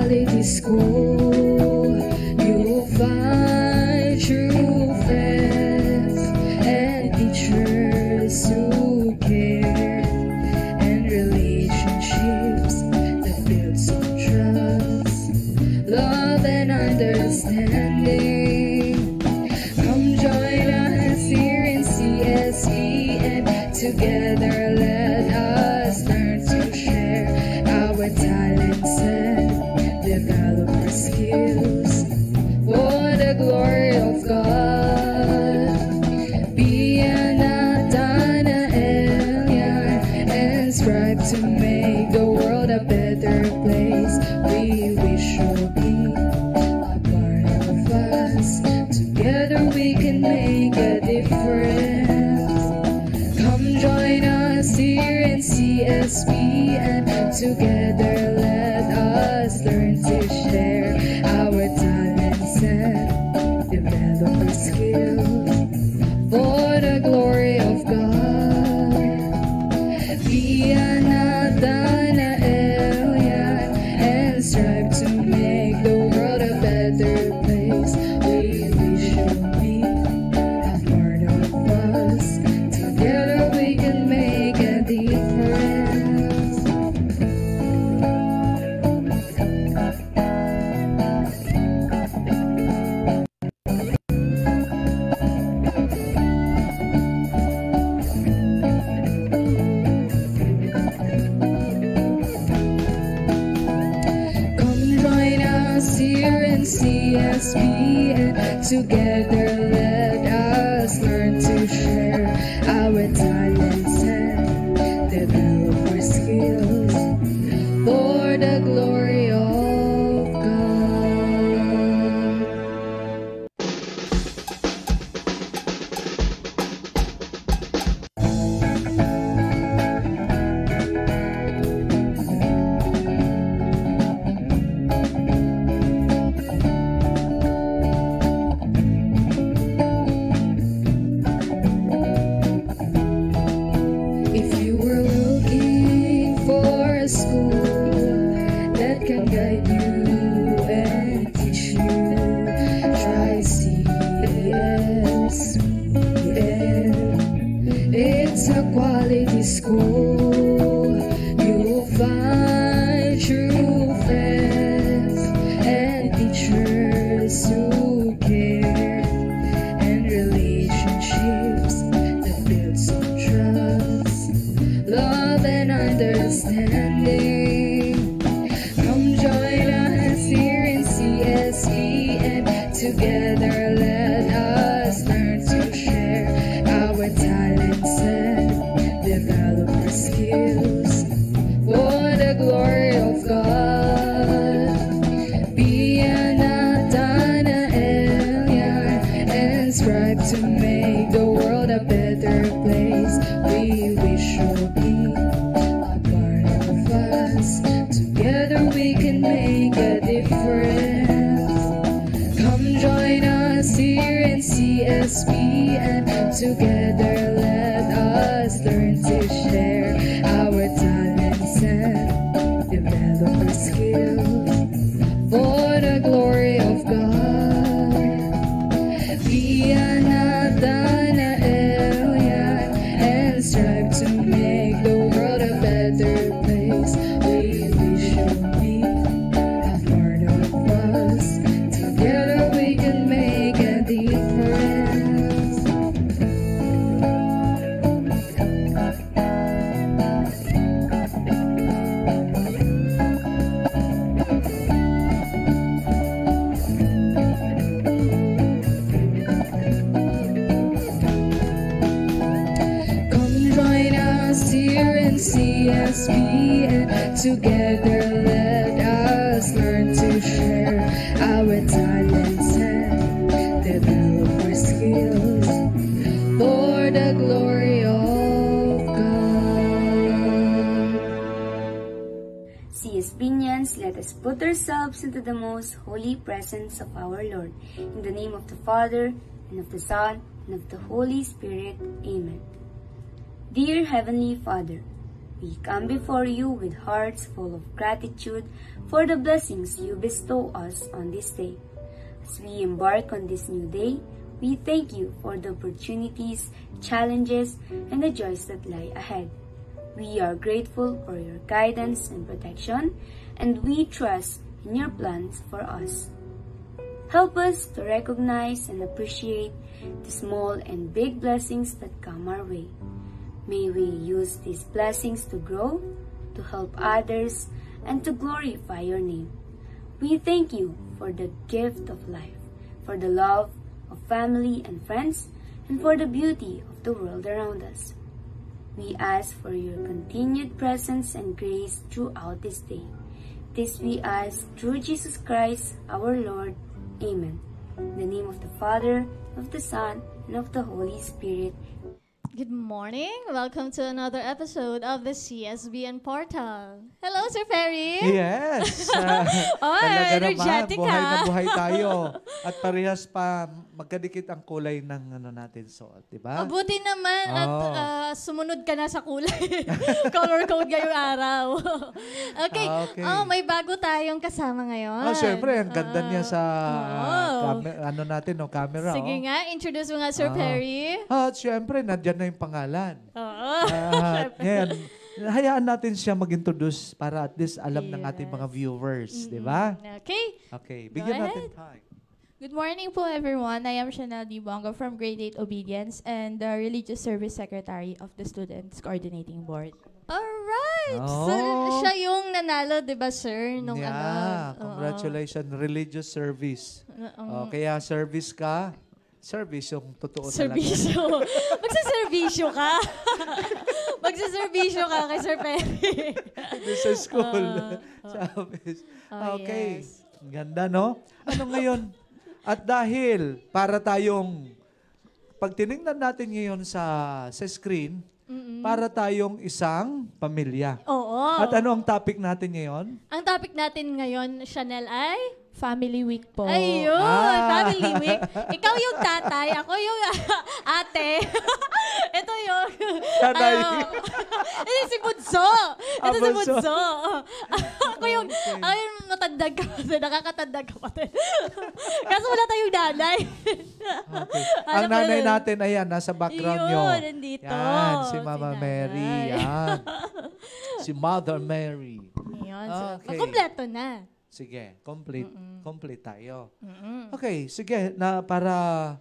quality school, you'll find true friends and teachers who care, and relationships that build some trust, love and understanding. Come join us here in CSB, and together let us learn to share our talents and develop our skills for the glory of God. Be an Nathanaelian and strive to make the world a better place. We wish you'll be a part of us. Together we can make a difference. Come join us here in CSB, and together let us learn to share our talents and develop our skills for the glory of God. Be a Nathanaelian and strive to make the world a better place. We wish you'll be a part of us. Together we can make a difference. Come join us here in CSB, and together let us learn to share our talents and develop our skills for the glory of God. If you were looking for a school that can guide you and teach you, try CSBN. It's a quality school. You'll find true friends and teachers who care, and relationships that build some trust, love and understanding. Come join us here in CSB, and together let us learn to share our talents and develop our skills for the glory of God. Be a Nathanaelian and strive to make the world a better place. We wish you'll be a part of us. Together we can make a difference. Come join us here in CSB, and together let us learn to share our talents and develop our skills for the glory of God. Be a Nathanaelian and strive to make the world a better place. We wish you'll be a part of us. Together we can make a difference. Come join us here in CSB, and together let us learn to share our talents and develop our skills for the glory of God. CSBians, let us put ourselves into the most holy presence of our Lord. In the name of the Father, and of the Son, and of the Holy Spirit. Amen. Dear Heavenly Father, We come before you with hearts full of gratitude for the blessings you bestow us on this day. As we embark on this new day, we thank you for the opportunities, challenges, and the joys that lie ahead. We are grateful for your guidance and protection, and we trust in your plans for us. Help us to recognize and appreciate the small and big blessings that come our way. May we use these blessings to grow, to help others, and to glorify your name. We thank you for the gift of life, for the love of family and friends, and for the beauty of the world around us. We ask for your continued presence and grace throughout this day. This we ask through Jesus Christ, our Lord. Amen. In the name of the Father, of the Son, and of the Holy Spirit. Good morning. Welcome to another episode of the CSBN Portal. Hello, Sir Perry. Yes. Talaga naman, buhay na buhay tayo. At parehas pa magkadikit ang kulay ng natin suot, di ba? Mabuti naman at sumunod ka na sa kulay. Color code ngayong araw. Okay. May bago tayong kasama ngayon. Siyempre, ang ganda niya sa camera. Sige nga, introduce mo nga, Sir Perry. At siyempre, nandyan na yung pangalan. Ngayon, hayaan natin siya mag-introduce para at least alam ng ating mga viewers, di ba? Okay, bigyan natin time. Good morning po everyone. I am Chanel D. Bongo from Grade 8 Obedience and the Religious Service Secretary of the Students Coordinating Board. Alright! So, siya yung nanalo, di ba, sir? Nung Congratulations, Religious Service. Kaya service ka, service yung totoo Servisyo. Magsaservisyo ka. Magsaservisyo ka kay Sir Perry. Sa school. Service. Okay. Yes. Ganda, no? Ano ngayon? At dahil para tayong, pag tinignan natin ngayon sa screen, para tayong isang pamilya. Oo. At ano ang topic natin ngayon? Ang topic natin ngayon, Chanel, ay? Family Week po. Ayun, Family Week. Ikaw yung tatay, ako yung ate. Ito yung... Ito si Bunso. Ito si Bunso. Ako yung matandang kapatid, nakakatandang kapatid. Kaso wala tayong nanay. Okay. Ang nanay natin, ayan, nasa background nyo. Yun, nandito. Yan, si Mama Mary. Yan. Si Mother Mary. Ayun, so, kompleto na. Sige, complete tayo. Okay, sige, na para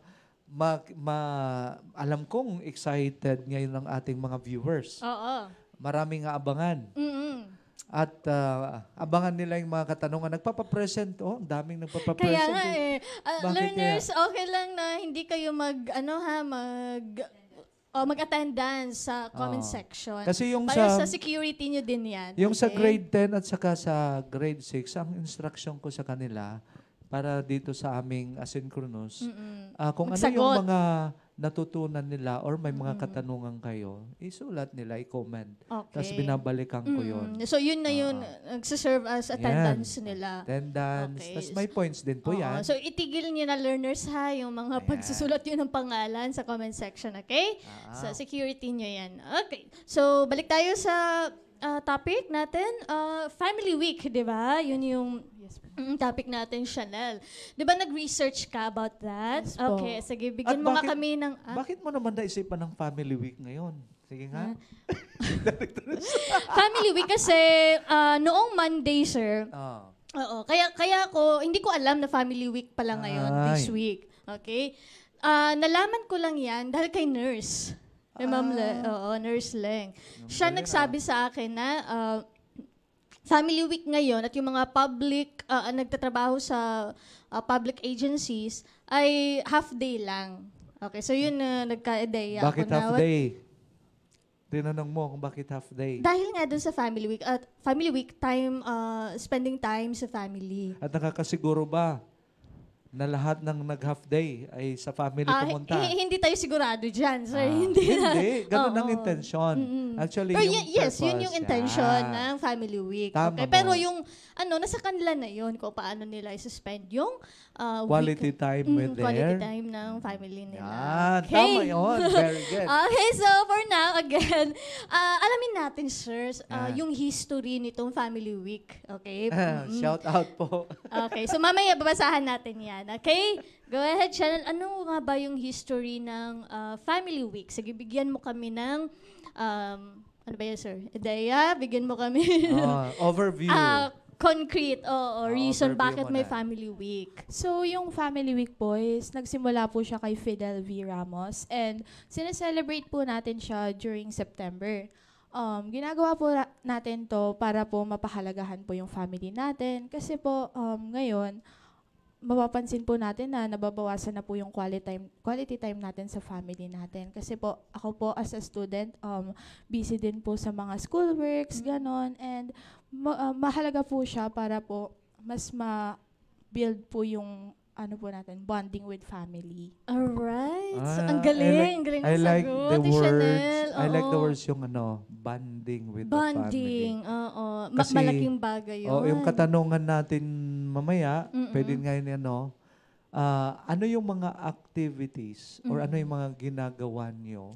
alam kong excited ngayon ng ating mga viewers. Oo. Maraming abangan. At abangan nila yung mga katanungan. Nagpapapresent, ang daming nagpapapresent. Kaya nga learners, kaya? okay lang na hindi kayo mag-attendance sa comment section. Kasi yung para sa security nyo din yan. Yung sa grade 10 at saka sa grade 6, ang instruction ko sa kanila para dito sa aming asynchronous, kung ano yung mga natutunan nila or may mga katanungan kayo, isulat nila, i-comment. Okay. Tapos binabalikan ko yun. So yun na yun, nagsiserve as attendance nila. Attendance. Okay. Tapos may points din po yan. So itigil niyo na learners ha, yung mga pagsusulat yun ng pangalan sa comment section, okay? So security nyo yan. Okay. So balik tayo sa topic natin. Family Week, di ba? Yun yung topic natin, Chanel. Di ba nag-research ka about that? Yes po. Okay, sige, bigyan mo nga kami ng... Bakit mo naman naisipan ng Family Week ngayon? Sige nga. Family Week kasi noong Monday, sir. Oo, kaya hindi ko alam na Family Week pala ngayon this week. Okay? Nalaman ko lang yan dahil kay nurse. May Nurse Leng. Siya nagsabi sa akin na Family Week ngayon at yung mga public, nagtatrabaho sa public agencies ay half day lang. Okay, so yun nagka-ideya ako na. Bakit half day? Tinanong mo kung bakit half day. Dahil nga dun sa Family Week, at Family Week, spending time sa family. At nakakasiguro ba na lahat ng nag-half day ay sa family pumunta. Hindi tayo sigurado dyan, sir. Hindi. Ganun ang intention. Actually, Pero yung yes, purpose, yun yung intention ng Family Week. Tama Okay? mo. Pero yung, nasa kanila na yun kung paano nila i-suspend yung quality time with quality their... time ng family nila. Yan, Okay. tama yun. Very good. Okay, so for now, again, alamin natin, sirs, yung history nitong Family Week. Okay? Shout out po. Okay, so mamaya babasahan natin yan. Okay? Go ahead, Shannon. Ano nga ba yung history ng Family Week? Sige, bigyan mo kami ng, ano ba yan, sir? Ideya, bigyan mo kami. Overview. Concrete, reason overview bakit mo may na. Family Week. So, yung Family Week po is nagsimula po siya kay Fidel V. Ramos and sineselebrate po natin siya during September. Ginagawa po natin to para po mapahalagahan po yung family natin kasi po ngayon, mapapansin po natin na nababawasan na po yung quality time natin sa family natin. Kasi po, ako po as a student, busy din po sa mga schoolworks, ganon. And mahalaga po siya para po mas ma-build po yung po natin, bonding with family. Alright. So, ang galing. Ang galing I ng like sagot the ni words. Chanel. I like the Oo. words yung bonding with the Bonding. family. Oo. Kasi, Malaking bagay yun. yung katanungan natin mamaya, pwede ngayon ano yung mga activities or ano yung mga ginagawa nyo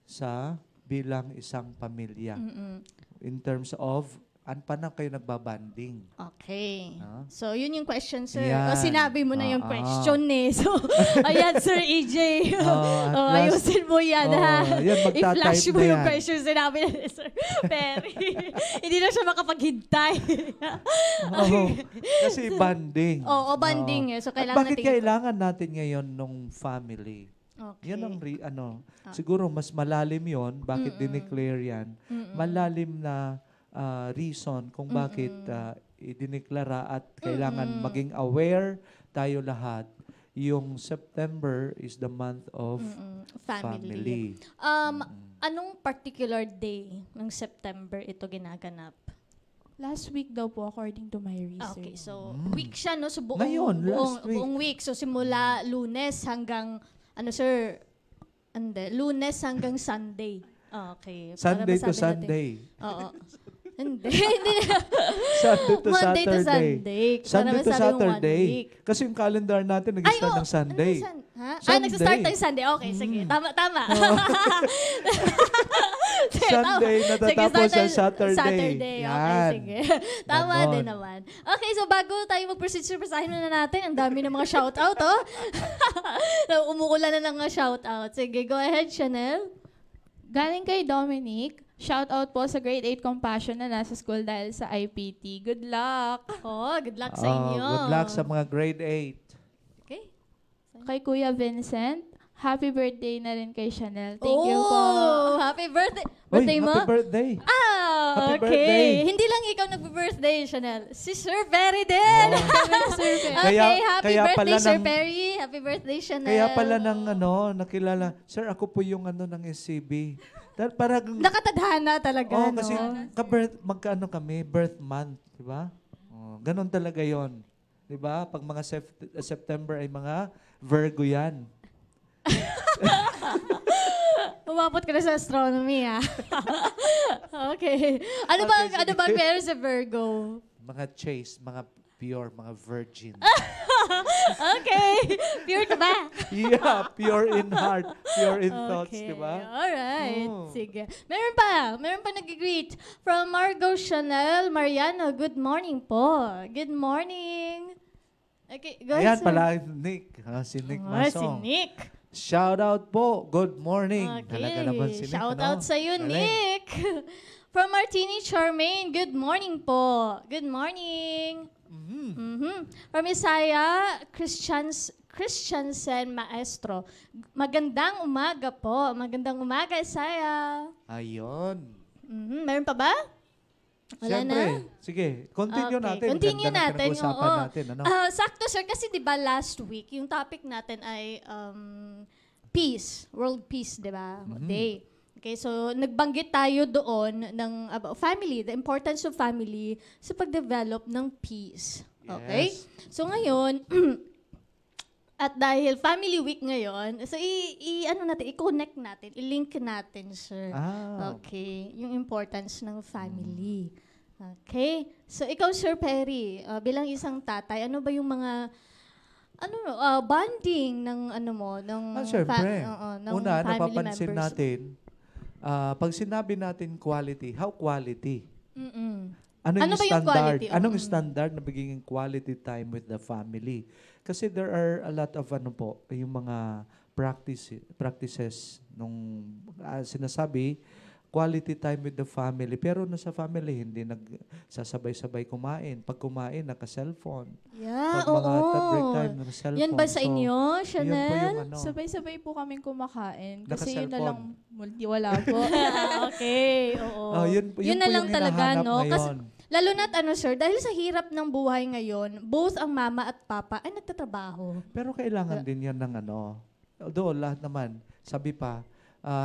sa bilang isang pamilya in terms of paano kayo nagbabanding? Okay. Ah. So, yun yung question, sir. Yan. O, sinabi mo na yung question eh. So, ayan, Sir EJ. Ayusin mo yan, ha? Yan, magta-type I-flash mo na yung yan. question sinabi na ni Sir Perry. Hindi na siya makapaghintay. Kasi banding. Oo, banding eh. So, At kailangan bakit natin- kailangan natin ngayon nung family? Okay. Yan ang siguro mas malalim yon. Bakit dineclare yan? Malalim na reason kung bakit idineklara at kailangan maging aware tayo lahat. Yung September is the month of family. Anong particular day ng September ito ginaganap? Last week daw po, according to my research. Okay, so week siya, no? So Ngayon, last week. buong week. So simula Lunes hanggang, Lunes hanggang Sunday. Okay. para Sunday masabi to natin. Sunday. Oo. Hindi. Sunday to Monday to Saturday. Sunday. Para Sunday to masabi yung 1 Saturday. week. Kasi yung calendar natin nag-start ng Sunday. Ha? Nagsa-start tayo Sunday. Okay, sige. Tama. Sunday natatapos sa Saturday. Saturday. Okay, Yan. sige. Tama Ganon. din naman. Okay, so bago tayo mag-proceed, surpresahin na natin. Ang dami ng mga shoutout, oh. Umuulan na ng mga shoutout. Sige, go ahead, Chanel. Galing kay Dominic, shout out po sa Grade 8 Compassion na nasa school dahil sa IPT. Good luck! Oh, good luck sa inyo. Good luck sa mga grade 8. Okay. Kay Kuya Vincent, happy birthday na rin kay Chanel. Thank you po. Happy birthday. Birthday mo? Happy birthday. Ah, Happy okay. birthday. Hindi lang ikaw nagbe-birthday, Chanel. Si Sir Perry din. Okay, happy kaya birthday, pala Sir ng- Perry. Happy birthday, Chanel. Kaya pala nakilala, Sir, ako po yung ng SCB. Dahil parang, Nakatadhana talaga, kasi no? magkaano kami, birth month, di ba? Ganon talaga yon, di ba? Pag mga September ay mga Virgo yan. Umabot ka na sa astronomy, ha? Okay. Ano ba meron sa Virgo? Mga chaste, mga pure, mga virgin. Okay. Pure ka ba? Yeah, pure in heart, pure in thoughts, Okay. di ba? Alright. Oh. Sige. Meron pa nag-greet. From Margot Chanel Mariano, good morning po. Good morning. Okay, go Ayan ahead, sir. pala, Nick. Si Nick Oh, si Masong. Nick. Shout out po. Good morning. Okay. Talaga naman si Nick. Shout out sa iyo, Galing. Nick. From Martini Charmaine, good morning po. Good morning. From Isaiah Christiansen Maestro. Magandang umaga po. Magandang umaga, Isaiah. Ayun. Meron pa ba? Wala Siyempre. na? Sige, continue Okay, natin. continue Ganda ng natin. pinag-usapan Oo. natin. Ano? Sakto, sir, kasi di ba last week, yung topic natin ay peace, world peace, di ba? Day. Okay, so nagbanggit tayo doon ng about family, the importance of family sa pag-develop ng peace. Okay? Yes. So ngayon, At dahil Family Week ngayon, so ano natin, i-connect natin, i-link natin, sir. Okay, yung importance ng family. Okay? So ikaw, Sir Perry, bilang isang tatay, ano ba yung mga bonding ng Siyempre. ng Una, family napapansin members? natin, pag sinabi natin quality, how quality? Ano Yung ba yung standard? quality? Anong standard na magiging quality time with the family? Kasi there are a lot of yung mga practices nung sinasabi, quality time with the family. Pero nasa family, hindi nagsasabay-sabay kumain. Pag kumain, naka-cellphone. Yeah, Pag mga break oo. time, naka-cellphone. Yan ba sa inyo, Yun po Chanel? yung Sabay-sabay po kaming kumakain. Kasi yun na Naka-cellphone. lang, wala po. Okay, oo. Yun na po lang yung talaga, hinahanap no? Kasi, ngayon. lalo na't sir, dahil sa hirap ng buhay ngayon, both ang mama at papa ay nagtatrabaho. Pero kailangan din yan ng although lahat naman, sabi pa,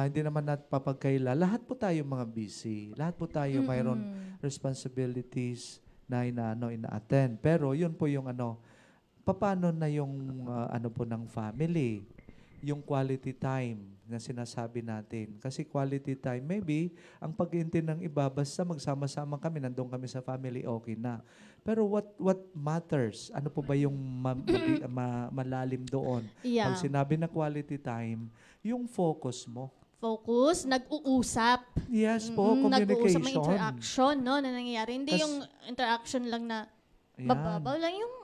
hindi naman natin papagkaila. Lahat po tayo mga busy. Lahat po tayo mayroon responsibilities na ina-attend. Pero yun po yung paano na yung po ng family, yung quality time na sinasabi natin. Kasi quality time, maybe, ang pag-iintindi ng iba, basta magsama-sama kami, nandun kami sa family, okay na. Pero what matters? Ano po ba yung malalim doon? Yeah. Pag sinabi na quality time, yung focus mo. Focus, nag-uusap. Yes po, communication. Nag-uusap, may interaction, no, na nangyayari. Hindi yung interaction lang na mababaw lang yung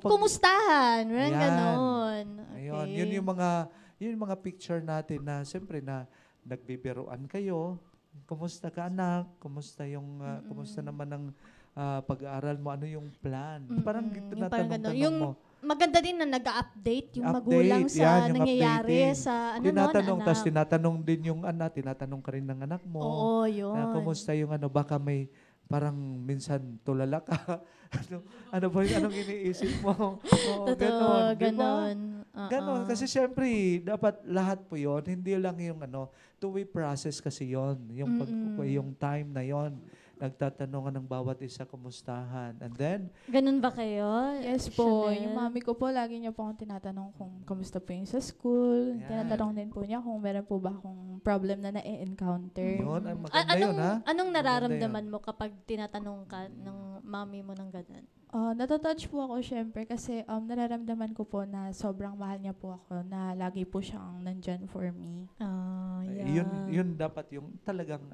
kumustahan. Ganon. Okay. Ayun, yun yung mga picture natin na siyempre na nagbibiruan kayo. Kumusta ka, anak? Kumusta kumusta naman ang pag-aaral mo? Ano yung plan? Parang tinatanong mo. Maganda din na nag-update yung magulang sa nangyayari sa Tapos tinatanong din yung tinatanong ka rin ng anak mo. Oo, yun. Kumusta yung baka may parang minsan tulala ka. Anong iniisip mo? Totoo, ganon. Ganon. Kasi syempre, dapat lahat po yon. Hindi lang yung two-way process kasi yon. Yung time na yon. Nagtatanungan ng bawat isa kumustahan. And then, ganun ba kayo? Yes po. Yung mami ko po, lagi niya po akong tinatanong kung kamusta po yung sa school. Yan. Tinatanong din po niya kung meron po ba akong problem na na-encounter. yun, maganda yun, ha? Anong nararamdaman mo kapag tinatanong ka ng mami mo ng ganun? Natatouch po ako syempre kasi nararamdaman ko po na sobrang mahal niya po ako, na lagi po siyang nandyan for me. Yeah. Yun dapat yung talagang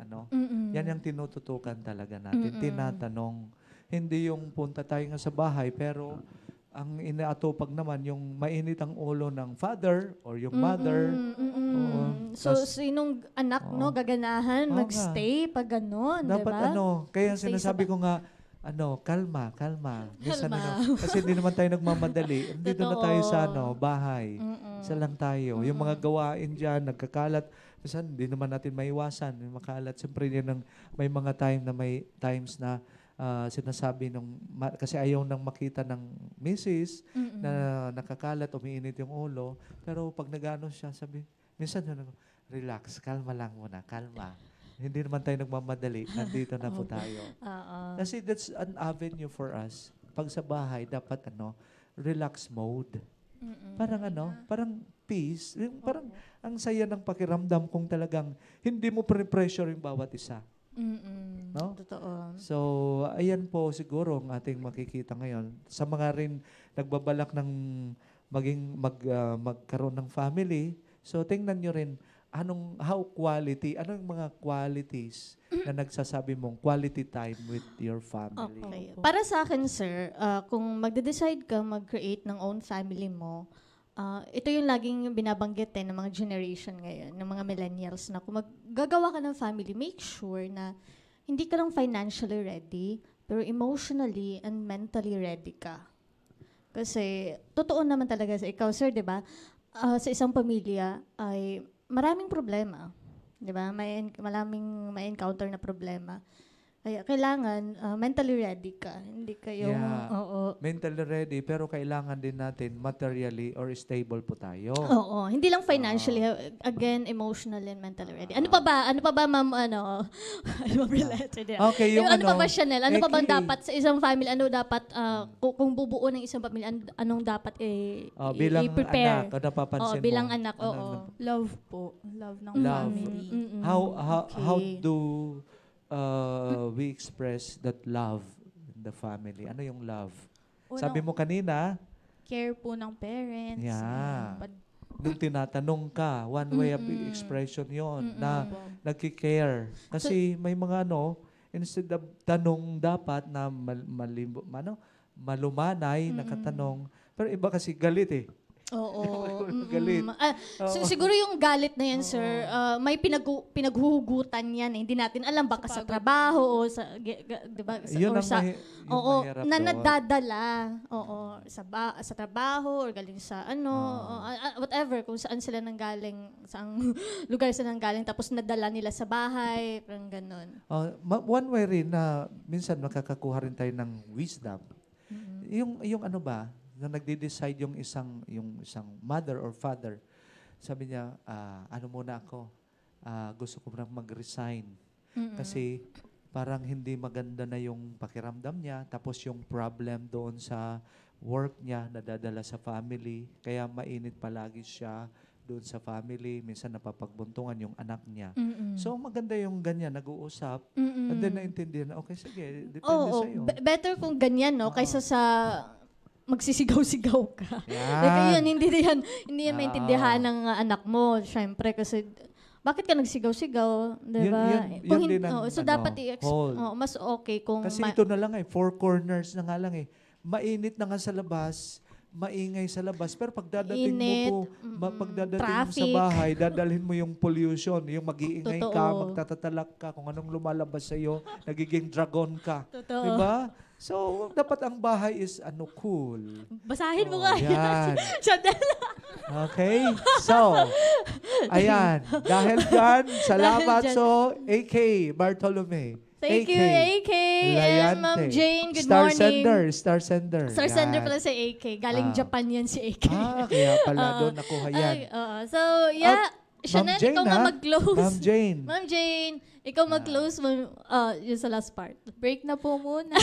yan yung tinututukan talaga natin. Tinatanong. Hindi yung punta tayo nga sa bahay pero ang inaatupag naman yung mainit ang ulo ng father or yung mother. So, sinong anak gaganahan magstay pag gano'n, dapat diba? kaya Stay sinasabi ko nga, kalma. Minsan, kasi hindi naman tayo nagmamadali. Dito na tayo sa bahay. Isa lang tayo. Yung mga gawain dyan, nagkakalat. Minsan, hindi naman natin maiwasan. Yung makalat. Siyempre, may mga times na sinasabi kasi ayaw nang makita ng misis na nakakalat, umiinit yung ulo. Pero pag nag-ano siya, minsan, relax, kalma lang muna, kalma. Hindi naman tayo nagmamadali. Nandito na po tayo. Kasi that's an avenue for us. Pag sa bahay, dapat relax mode. Parang peace. Parang ang saya ng pakiramdam kung talagang hindi mo pressure yung bawat isa. No? Totoo. So, ayan po siguro ang ating makikita ngayon. Sa mga rin nagbabalak ng magkaroon ng family, so tingnan nyo rin, anong mga qualities na nagsasabi mong quality time with your family? Okay. Para sa akin, sir, kung magde-decide ka mag-create ng own family mo, ito yung laging binabanggit ng mga generation ngayon, ng mga millennials, na kung maggagawa ka ng family, make sure na hindi ka lang financially ready, pero emotionally and mentally ready ka. Kasi, totoo naman talaga sa ikaw, sir, di ba? Sa isang pamilya ay maraming problema. Di ba? Maraming encounter na problema. Kaya kailangan mentally ready ka. Hindi kayo po. Mentally ready, pero kailangan din natin materially or stable po tayo. Oo, hindi lang financially, again, emotionally and mentally ready. Ano pa ba? Ano pa ba, ma'am, ano? Ano related yan? Okay, yung Ano pa ba, Chanel? Ano pa bang Eki. dapat sa isang family? Ano dapat, kung bubuo ng isang pamilya, anong dapat Bilang i-prepare? anak, napapansin mo. Bilang anak, Ano, oo. Love po. Love ng Love. family. How Okay. do we express that love in the family? Ano yung love? Sabi mo kanina, Care po ng parents. Yeah. Pad- nung tinatanong ka, one way of expression yon na nagki-care. Kasi may mga instead of tanong dapat na malumanay, nakatanong. Pero iba kasi galit eh. Oo. Galit. Siguro yung galit na yan, sir, may pinaghuhugutan yan. Hindi natin alam, baka sa trabaho o sa, diba, Yun ang oo, mahirap na doon. nadadala. Oo, sa trabaho or galing sa whatever, kung saan sila nanggaling, saang lugar sila nanggaling, tapos nadala nila sa bahay, parang ganun. One way rin na minsan makakakuha rin tayo ng wisdom. Yung ano ba, na nagde-decide yung isang mother or father, sabi niya, ano muna ako, gusto ko muna mag-resign. Kasi parang hindi maganda na yung pakiramdam niya, tapos yung problem doon sa work niya, nadadala sa family, kaya mainit palagi siya doon sa family, minsan napapagbuntungan yung anak niya. So maganda yung ganyan, nag-uusap, and then naintindihan na, okay, sige, depende sa'yo. Better kung ganyan, no, kaysa sa magsisigaw-sigaw ka. Yan. Like, yun, hindi yan maintindihan ng anak mo, syempre, kasi bakit ka nagsigaw-sigaw, diba? Yun din ang, so dapat hold. mas okay kung Kasi ito na lang four corners na nga lang mainit na nga sa labas, maingay sa labas, pero pagdadating Init, mo po, pagdadating mo sa traffic. bahay, dadalhin mo yung pollution, yung mag-iingay ka, Totoo. magtatatalak ka, kung anong lumalabas sa'yo, nagiging dragon ka. Totoo. Diba? So, dapat ang bahay is cool. Basahin mo nga Yan. Chanel. Okay? So, ayan. Dahil dyan, salamat dyan. so AK Bartolome. Thank you, AK. And Layante. Ma'am Jane, good Star morning. Star Sender. Star sender Yan. pala sa AK. Galing Japan yan si AK. Kaya pala doon nakuha yan. So, yeah. Chanel, Ma'am Jane, ikaw nga mag-close. Ma'am Jane. Ma'am Jane, ikaw mag-close yun sa last part. Break na po muna.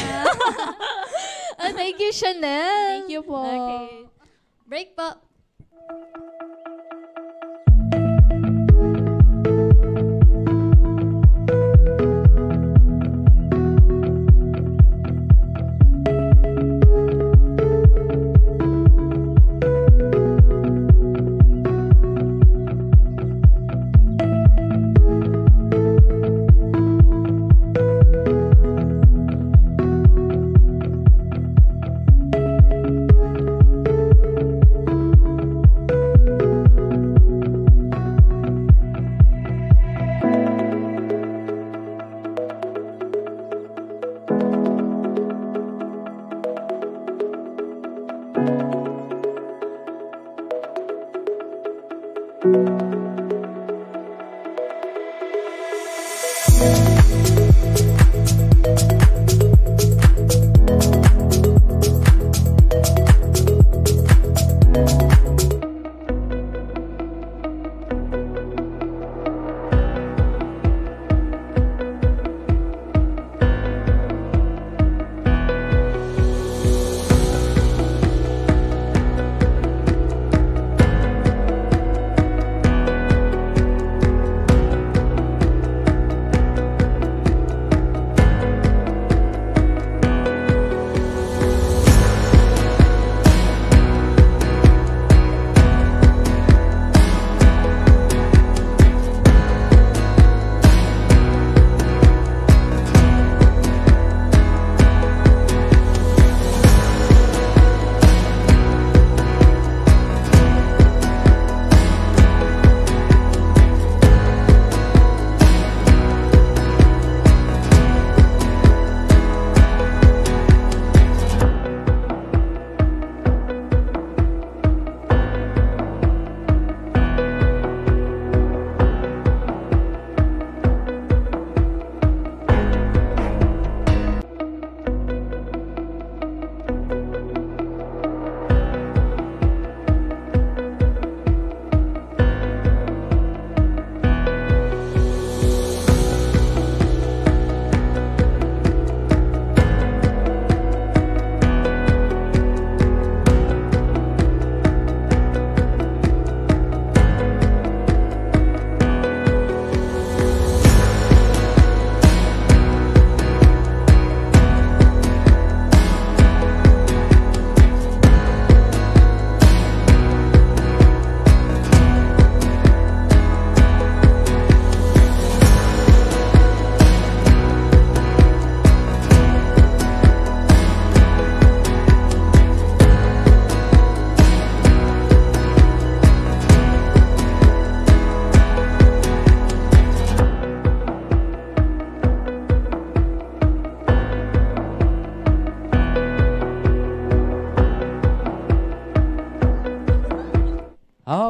Thank you, Chanel. Thank you po. Okay. Break po.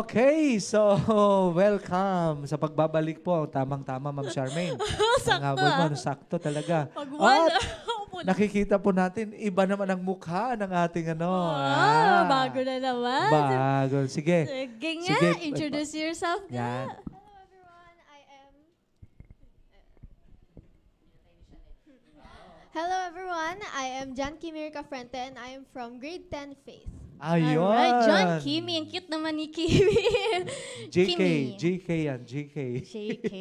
Okay, so welcome sa pagbabalik po. Tamang-tama, Ma'am Charmaine. Ang habol mo, sakto talaga. At nakikita po natin, iba naman ang mukha ng ating Bago na naman. Bago. Sige. Sige nga, introduce yourself Yan. nga. Hello everyone, I am Jan Kimir Cafrente and I am from grade 10 Faith. Ayun. Alright, John Kimi. Ang cute naman ni Kimi. JK. Kimi. JK yan. JK. JK.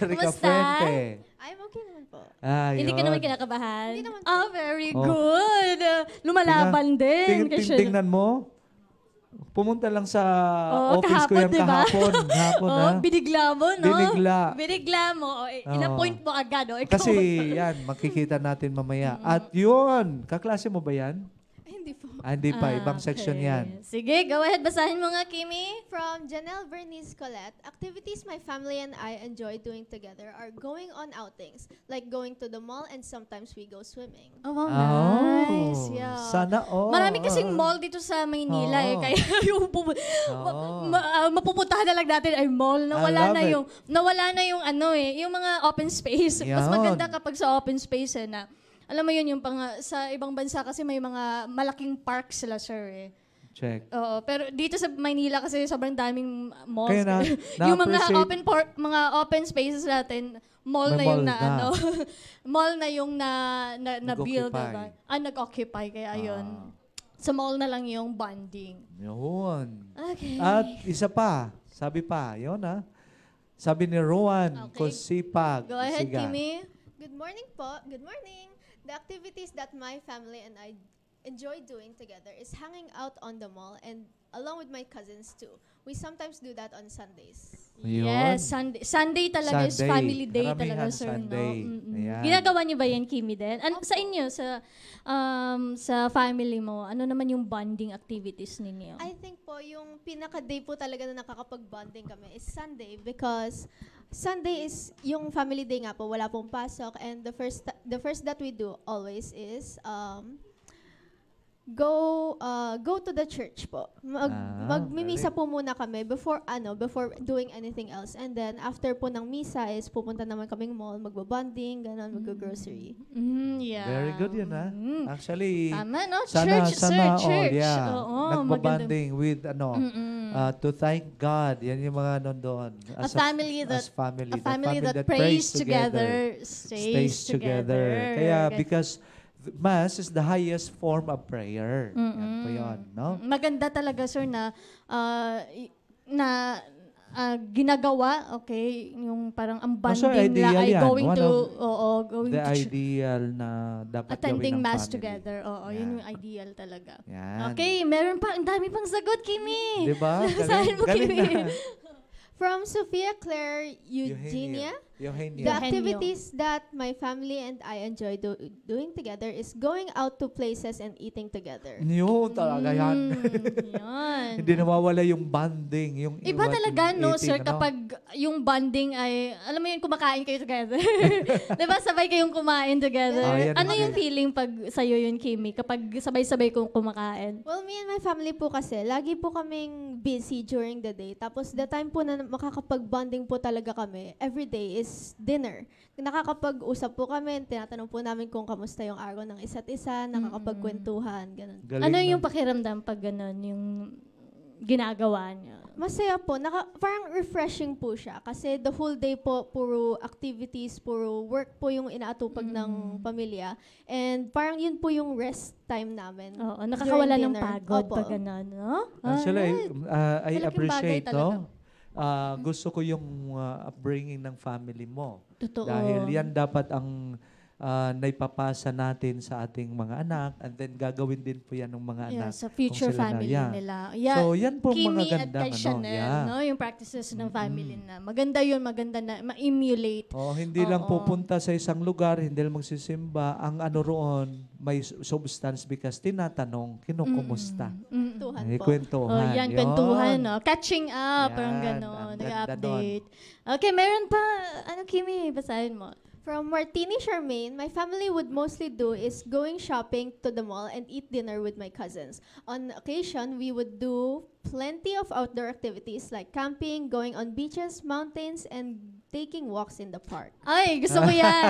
Rica Kumusta? Fuente. I'm okay naman po. Ayun. Hindi ka naman kinakabahan? Hindi naman po. Oh, very good. Lumalaban din. Tingnan mo. Pumunta lang sa office ko kahapon, yung diba? kahapon ha. Binigla mo, no? Binigla mo. Ina-point mo agad, no? Ikaw. Kasi yan, makikita natin mamaya. At yun, kaklase mo ba yan? Hindi po. Hindi pa, ibang section yan. Sige, go ahead. Basahin mo nga, Kimi. From Janelle Bernice Colette, activities my family and I enjoy doing together are going on outings, like going to the mall and sometimes we go swimming. Oh, wow, nice. Oh, Yeah. sana all. Marami kasing mall dito sa Maynila kaya yung mapupuntahan na lang natin ay mall. Nawala na yung yung mga open space. Mas Yan. maganda kapag sa open space na alam mo yun, yung sa ibang bansa kasi may mga malaking park sila, sir. Check. Oo, pero dito sa Maynila kasi sobrang daming malls. Kaya yung mga open spaces natin, mall na yung mall na yung na build, diba? Nag-occupy kaya ayun. Sa mall na lang yung bonding. Yun. Okay. At isa pa, sabi Sabi ni Rowan, Kusipag. Go ahead, Siga. Kimi. Good morning po. Good morning. The activities that my family and I enjoy doing together is hanging out on the mall and along with my cousins too. We sometimes do that on Sundays. Ayun. Yes, Sunday talaga is family day Karamihan talaga, sir. Sunday. No? Ayan. Ginagawa niyo ba yan, Kimi, din? Sa inyo, sa family mo, ano naman yung bonding activities ninyo? I think po yung pinaka-day po talaga na nakakapag-bonding kami is Sunday because Sunday is yung family day nga po, wala pong pasok and the first that we do always is go to the church po. Magmimisa po muna kami before doing anything else. And then after po ng misa is pupunta naman kaming mall, magbabonding, ganun, mag-grocery. Yeah. Very good yun, ha? Actually, tama, no? sana Church. yeah. Oo, Nagbabanding with to thank God. Yan yung mga nandun. A family that prays together, stays together. Kaya because Mass is the highest form of prayer. Yan po yun, no? Maganda talaga, sir, na ginagawa, yung parang ang bonding na ay going the ideal na dapat attending gawin ng mass family. together. Yun yung ideal talaga. Yan. Okay, meron pa, ang dami pang sagot, Kimi. Diba? Basahin mo, Kimi. From Sophia Claire Eugenia, the activities that my family and I enjoy doing together is going out to places and eating together. Yun, talaga yan. Yan. Hindi nawawala yung bonding. Yung Iba talaga, no, eating, sir, kapag yung bonding ay, alam mo yun, kumakain kayo together. Diba, sabay kayong kumain together. Ano yung feeling pag sa'yo yun, Kimi, kapag sabay-sabay kong kumakain? Well, me and my family po kasi, lagi po kaming busy during the day. Tapos the time po na makakapag-bonding po talaga kami, every day is dinner. Nakakapag-usap po kami, tinatanong po namin kung kamusta yung araw ng isa't isa, nakakapagkwentuhan, ganun. Ano yung pakiramdam pag ganun, yung ginagawa niya? Masaya po. Parang refreshing po siya. Kasi the whole day po, puro activities, puro work po yung inaatupag ng pamilya. And parang yun po yung rest time namin. Oo, nakakawala ng pagod pag gano'n, no? Actually, I appreciate, no? talaga. Gusto ko yung upbringing ng family mo. Totoo. Dahil yan dapat ang naipapasa natin sa ating mga anak and then gagawin din po yan ng mga anak. Sa future family nila. Yeah. So, yan po Kimi mga ganda. at kay Chanel, no? Yung practices ng family na. Maganda yun, maganda na ma-emulate. Hindi lang pupunta sa isang lugar, hindi lang magsisimba. Ang ano roon, may substance because tinatanong, kinukumusta. Kwentuhan. Yan, kwentuhan, no? Catching up, parang gano'n, nag-update. Okay, meron pa. Kimi, basahin mo. From Martini Charmaine, my family would mostly do is going shopping to the mall and eat dinner with my cousins. On occasion, we would do plenty of outdoor activities like camping, going on beaches, mountains, and taking walks in the park. Ay, gusto ko yan.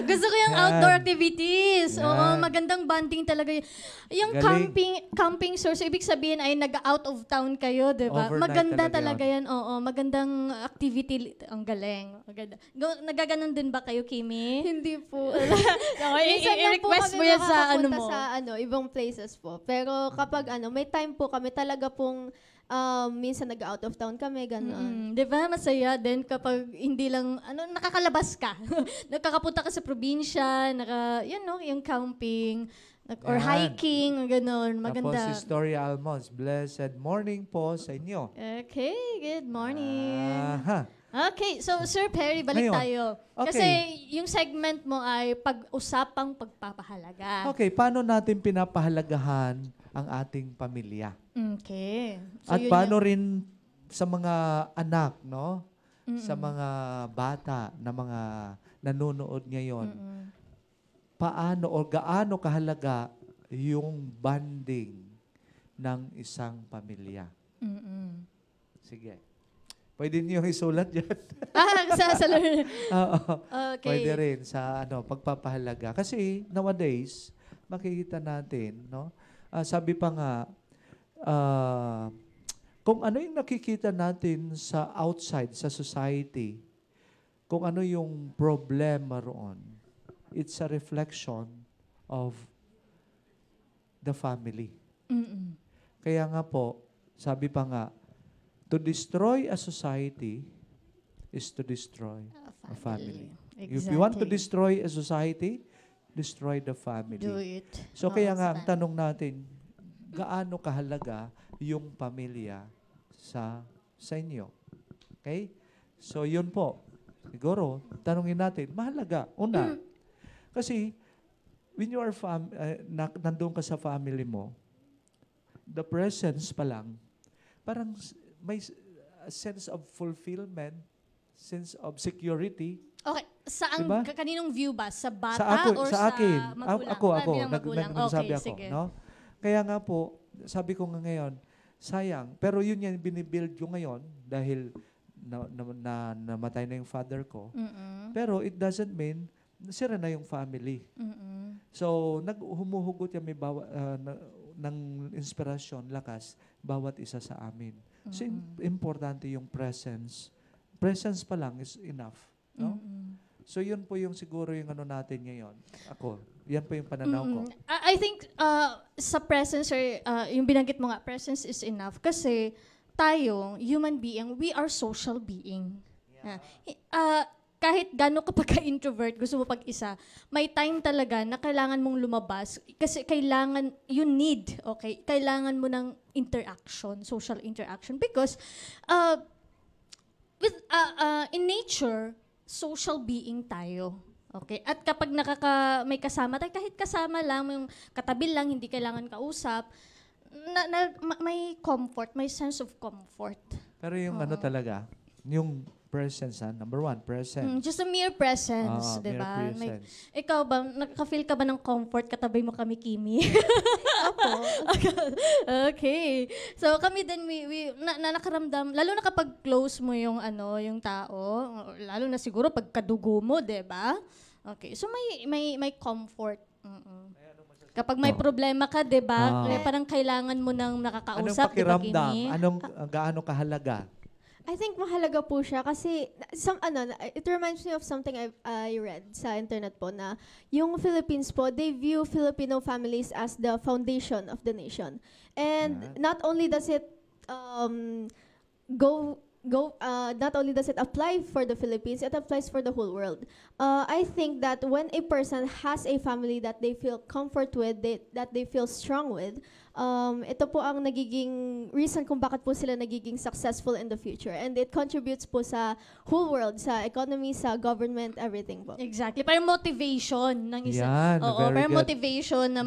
Gusto ko yung outdoor activities. Yan. Oo, magandang bonding talaga yun. Yung Galing. camping source, ibig sabihin ay nag-out of town kayo, di ba? Overnight Maganda talaga talaga yan. Oo, magandang activity. Ang galing. Maganda. Nagaganon din ba kayo, Kimi? Hindi po. Okay, Minsan lang po i-request kami mo yan sa ano makakapunta mo. sa ibang places po. Pero kapag may time po kami talaga pong minsan nag-out of town kami, gano'n. Di ba? Masaya din kapag hindi lang, nakakalabas ka. Nakakapunta ka sa probinsya, yung camping, or Yan. hiking, gano'n. Tapos Maganda. si Story Almos, blessed morning po sa inyo. Okay, good morning. Aha. Okay, so Sir Perry, balik Ngayon, tayo. okay. Kasi yung segment mo ay pag-usapang pagpapahalaga. Okay, paano natin pinapahalagahan ang ating pamilya? Okay. So At yun paano rin sa mga anak, no? Sa mga bata na mga nanonood ngayon, paano o gaano kahalaga yung bonding ng isang pamilya? Sige. Pwede niyo isulat dyan. sa Oo. Okay. Pwede rin sa pagpapahalaga. Kasi nowadays, makikita natin, no? Sabi pa nga, kung ano yung nakikita natin sa outside, sa society, kung ano yung problema roon, it's a reflection of the family. Kaya nga po, sabi pa nga, to destroy a society is to destroy a family. If you want to destroy a society, destroy the family. Do it. So kaya nga, ang tanong natin, gaano kahalaga yung pamilya sa inyo? Okay? So yun po. Siguro, tanungin natin, mahalaga. Una, kasi when you are nandun ka sa family mo, the presence pa lang, parang may sense of fulfillment, sense of security. Okay, saan, Diba? kaninong view ba? Sa bata or sa akin. magulang? Ako. Bilang magulang. Nagsabi Okay, ako. sige. No? Kaya nga po, sabi ko nga ngayon, sayang. Pero yun yan, binibuild ko ngayon dahil namatay na yung father ko. Pero it doesn't mean sira na yung family. So, humuhugot yan may ng inspirasyon, lakas, bawat isa sa amin. So, importante yung presence. Presence pa lang is enough. No? So, yun po yung siguro yung natin ngayon. Yan po yung pananaw ko. I think sa presence, yung binanggit mo nga, presence is enough. Kasi tayo, human being, we are social being. Kahit gano'n ka pagka-introvert, gusto mo pag-isa, may time talaga na kailangan mong lumabas kasi you need, okay? Kailangan mo ng interaction, social interaction. Because in nature, social being tayo. Okay? At kapag may kasama tayo, kahit kasama lang, yung katabi lang, hindi kailangan kausap, may comfort, may sense of comfort. Pero yung talaga, yung presence, number one, presence. Just a mere presence, di ba? Ikaw ba, nakaka-feel ka ba ng comfort katabi mo kami, Kimi? Opo. Okay. So kami din, nakaramdam, lalo na kapag close mo yung tao, lalo na siguro pag kadugo mo, di ba? Okay. So may comfort. Kapag may problema ka, di ba? Parang kailangan mo nang nakakausap, di ba, Kimi? Gaano kahalaga? I think mahalaga po siya kasi it reminds me of something I read sa internet po na yung Philippines po, they view Filipino families as the foundation of the nation. And not only does it not only does it apply for the Philippines, it applies for the whole world. I think that when a person has a family that they feel comfort with, that they feel strong with, ito po ang nagiging reason kung bakit po sila nagiging successful in the future. And it contributes po sa whole world, sa economy, sa government, everything po. Exactly. Parang motivation ng isa. Yan, Oo, very parang good. motivation na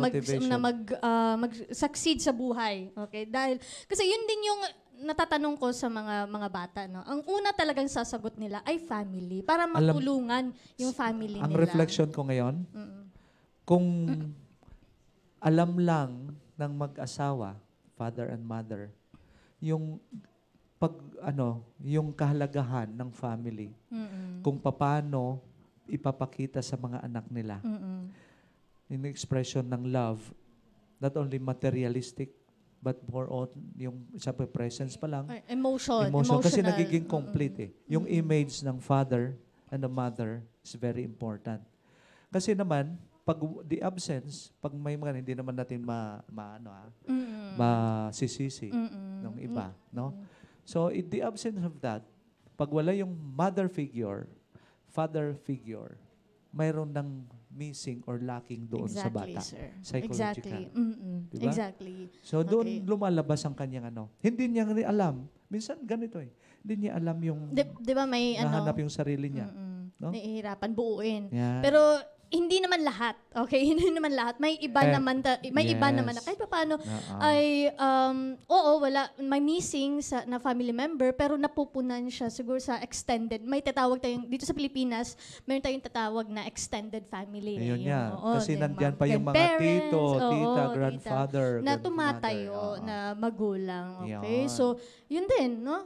mag-succeed sa buhay. Okay? Dahil, kasi yun din yung natatanong ko sa mga bata, no, ang una talagang sasagot nila ay family, para matulungan yung family nila. Ang reflection ko ngayon, kung alam lang ng mag-asawa, father and mother, yung yung kahalagahan ng family, kung paano ipapakita sa mga anak nila, yung expression ng love, not only materialistic, but more on yung sa presence pa lang. Emotion. Kasi nagiging complete eh. Yung image ng father and the mother is very important. Kasi naman, pag the absence, pag may mga hindi naman natin masisisi ng iba, no? So, in the absence of that, pag wala yung mother figure, father figure, mayroon ng missing or lacking doon sa bata. Sir. Psychological. Exactly. Diba? Exactly. So, doon lumalabas ang kanyang Hindi niya alam. Minsan ganito eh. Hindi niya alam yung Di ba may nahanap yung sarili niya. No? Nahihirapan buuin. Yan. Pero hindi naman lahat. Okay, hindi naman lahat. May iba naman iba naman na kahit paano ay may missing na family member pero napupunan siya siguro sa extended. May tatawag tayong dito sa Pilipinas, mayroon tayong tatawag na extended family. Ayun niya. Kasi nandiyan pa yung mga tito, tita, grandfather, na tumatayo na magulang. Okay? Yan. So, yun din, no?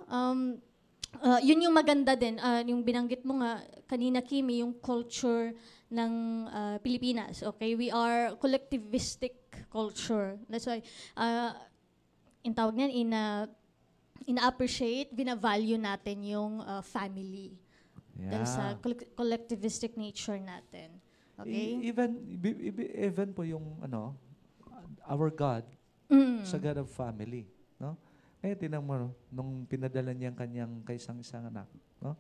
Yun yung maganda din, yung binanggit mo nga kanina, Kimi, yung culture ng Pilipinas. Okay, we are collectivistic culture. That's why in tawag niyan ina-appreciate, bina-value natin yung family. Dahil sa collectivistic nature natin. Okay? Even po yung our God, sa God of family, no? Tinang mo, nung pinadala niya kanyang kaisang-isang anak, no?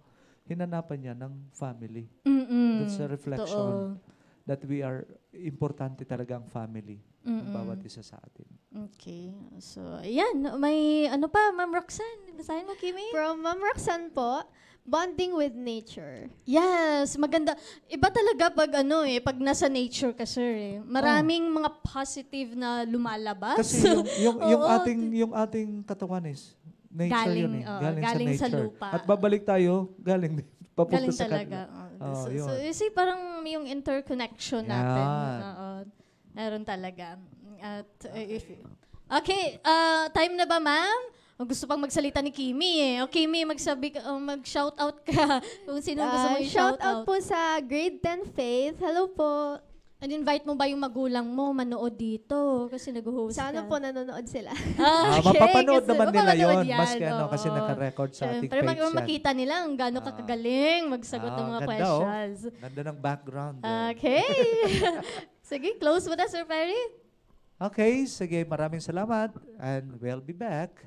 Hinanapan niya ng family. That's a reflection that we are, importante talaga ang family ng bawat isa sa atin. Okay. So, ayan. May pa, Ma'am Roxanne? Basahin mo, Kimi? From Ma'am Roxanne po, bonding with nature. Yes, maganda. Iba talaga pag pag nasa nature ka, sir. Maraming mga positive na lumalabas. Kasi yung ating katawan is nature yun eh. Galing sa sa nature. lupa. At babalik tayo, galing papunta sa talaga. yun. So, you see, parang yung interconnection natin. Meron talaga. At, okay, time na ba, ma'am? Gusto pang magsalita ni Kimi eh. O Kimi, mag-shoutout ka kung sino gusto mong shoutout shoutout. Po sa grade 10 Faith. Hello po. And-invite mo ba yung magulang mo manood dito? Kasi nag-host Sana ka. po nanonood sila. Okay, mapapanood kasi naman nila yun. yan, Maski kasi naka-record sa ating pero page yan. makita nila ang gano'n kakagaling magsagot ng mga ganda, questions. Ganda ng background. Okay. Sige, close mo na, Sir Perry. Okay, sige. Maraming salamat. And we'll be back.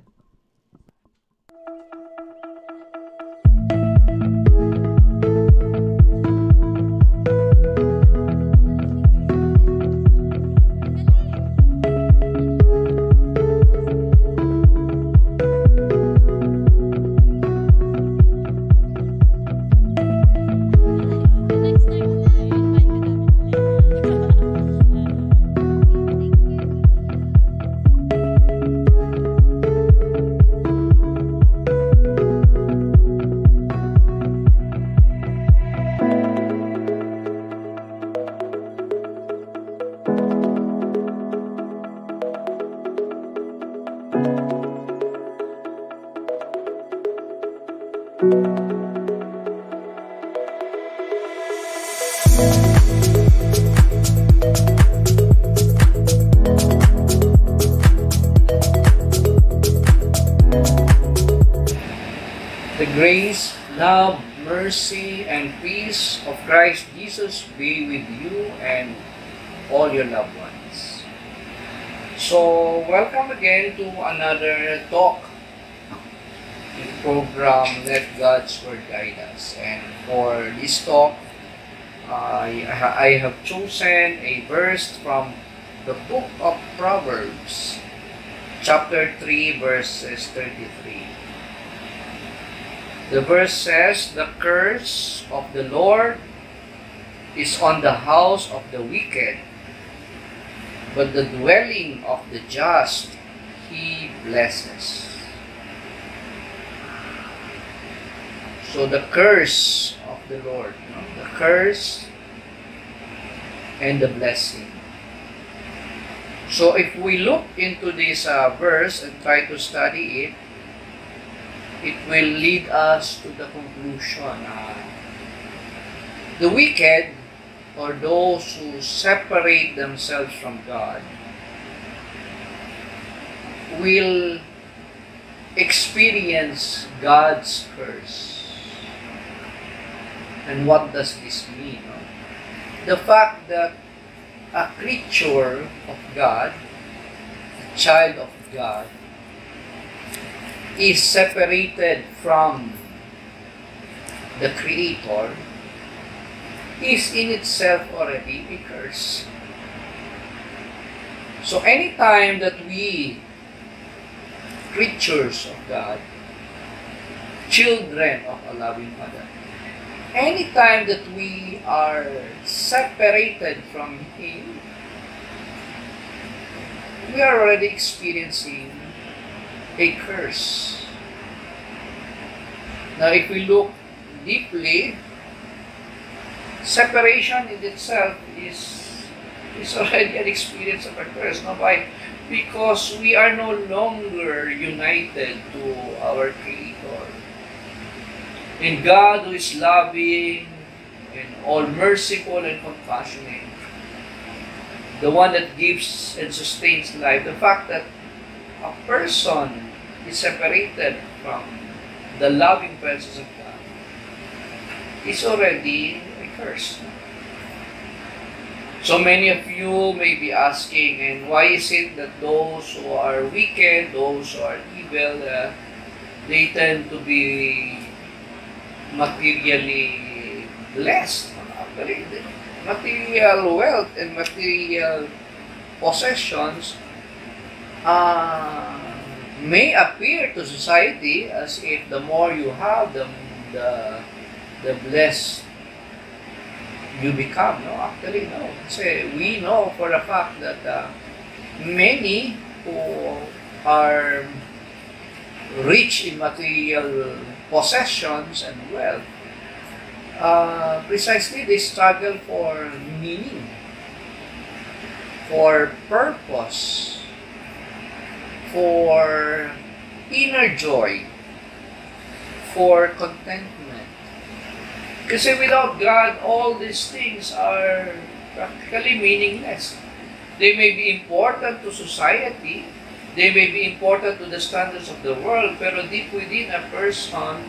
The grace, love, mercy, and peace of Christ Jesus be with you and all your loved ones. So, welcome again to another talk in the program Let God's Word Guide Us. And for this talk, I have chosen a verse from the book of Proverbs, chapter 3, verses 33. The verse says, "The curse of the Lord is on the house of the wicked, but the dwelling of the just He blesses." So the curse of the Lord, the curse and the blessing. So if we look into this verse and try to study it, it will lead us to the conclusion. The wicked, or those who separate themselves from God, will experience God's curse. And what does this mean? The fact that a creature of God, a child of God, is separated from the Creator is in itself already a curse. So anytime that we, creatures of God, children of a loving Father, anytime that we are separated from Him, we are already experiencing a curse. Now, if we look deeply, separation in itself is already an experience of a curse. No? Why? Because we are no longer united to our Creator. And God, who is loving and all merciful and compassionate, the one that gives and sustains life, the fact that a person is separated from the loving presence of God is already a curse. So many of you may be asking, and why is it that those who are wicked, those who are evil, they tend to be materially blessed? Actually, material wealth and material possessions may appear to society as if the more you have, the blessed you become. No, actually no. Kasi we know for a fact that many who are rich in material possessions and wealth, precisely they struggle for meaning, for purpose, for inner joy, for contentment. Kasi without God, all these things are practically meaningless. They may be important to society, they may be important to the standards of the world, pero deep within a person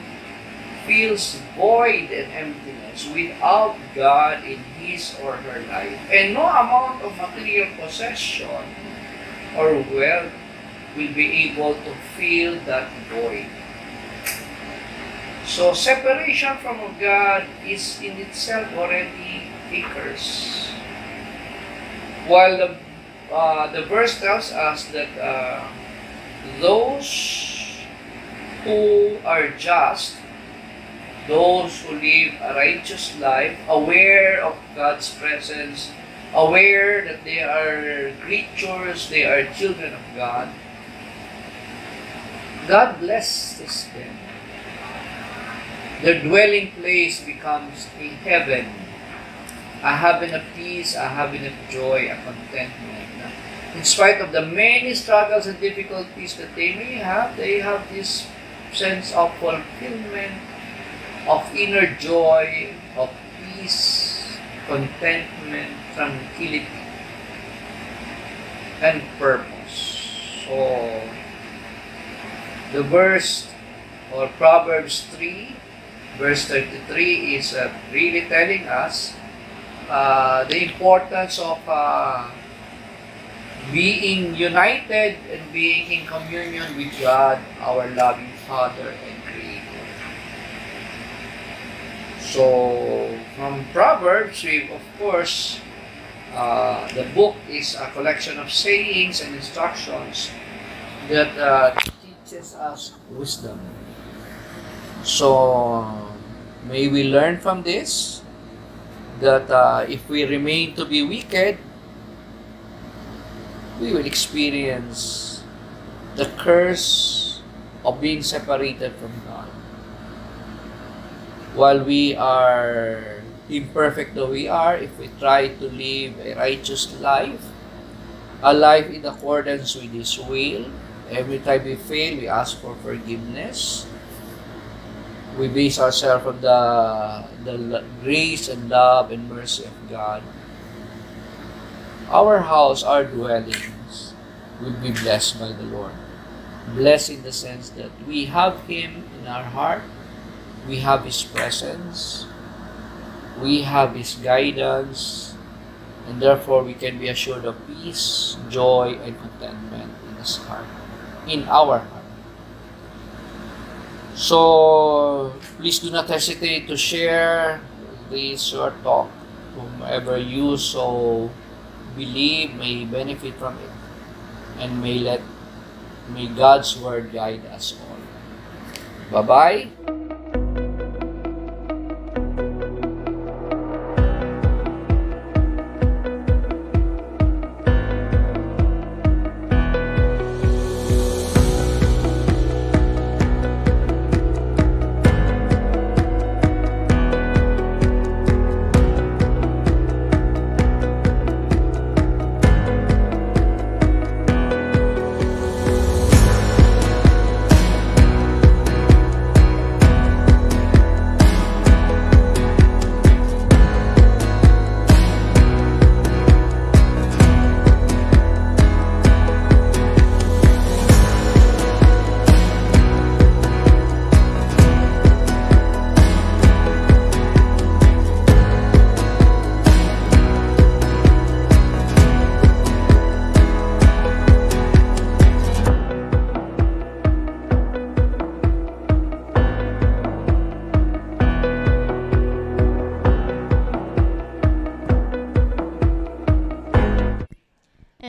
feels void and emptiness without God in his or her life. And no amount of material possession or wealth will be able to fill that void. So separation from God is in itself already a curse. While the verse tells us that those who are just, those who live a righteous life, aware of God's presence, aware that they are creatures, they are children of God, God blesses them. Their dwelling place becomes a heaven of peace, a heaven of joy, a contentment. In spite of the many struggles and difficulties that they may have, they have this sense of fulfillment, of inner joy, of peace, contentment, tranquility, and purpose. So, the verse, or Proverbs 3, verse 33 is really telling us the importance of being united and being in communion with God, our loving Father and Creator. So, from Proverbs, of course, the book is a collection of sayings and instructions that teaches us wisdom. So, may we learn from this that if we remain to be wicked, we will experience the curse of being separated from God. while we are imperfect though we are, if we try to live a righteous life, a life in accordance with His will, every time we fail, we ask for forgiveness. We base ourselves on the grace and love and mercy of God. Our house, our dwellings, will be blessed by the Lord. Blessed in the sense that we have Him in our heart, we have His presence, we have His guidance, and therefore we can be assured of peace, joy, and contentment in His heart, in our heart. So, please do not hesitate to share this short talk. Whomever you so believe may benefit from it, and may God's Word guide us all. Bye-bye.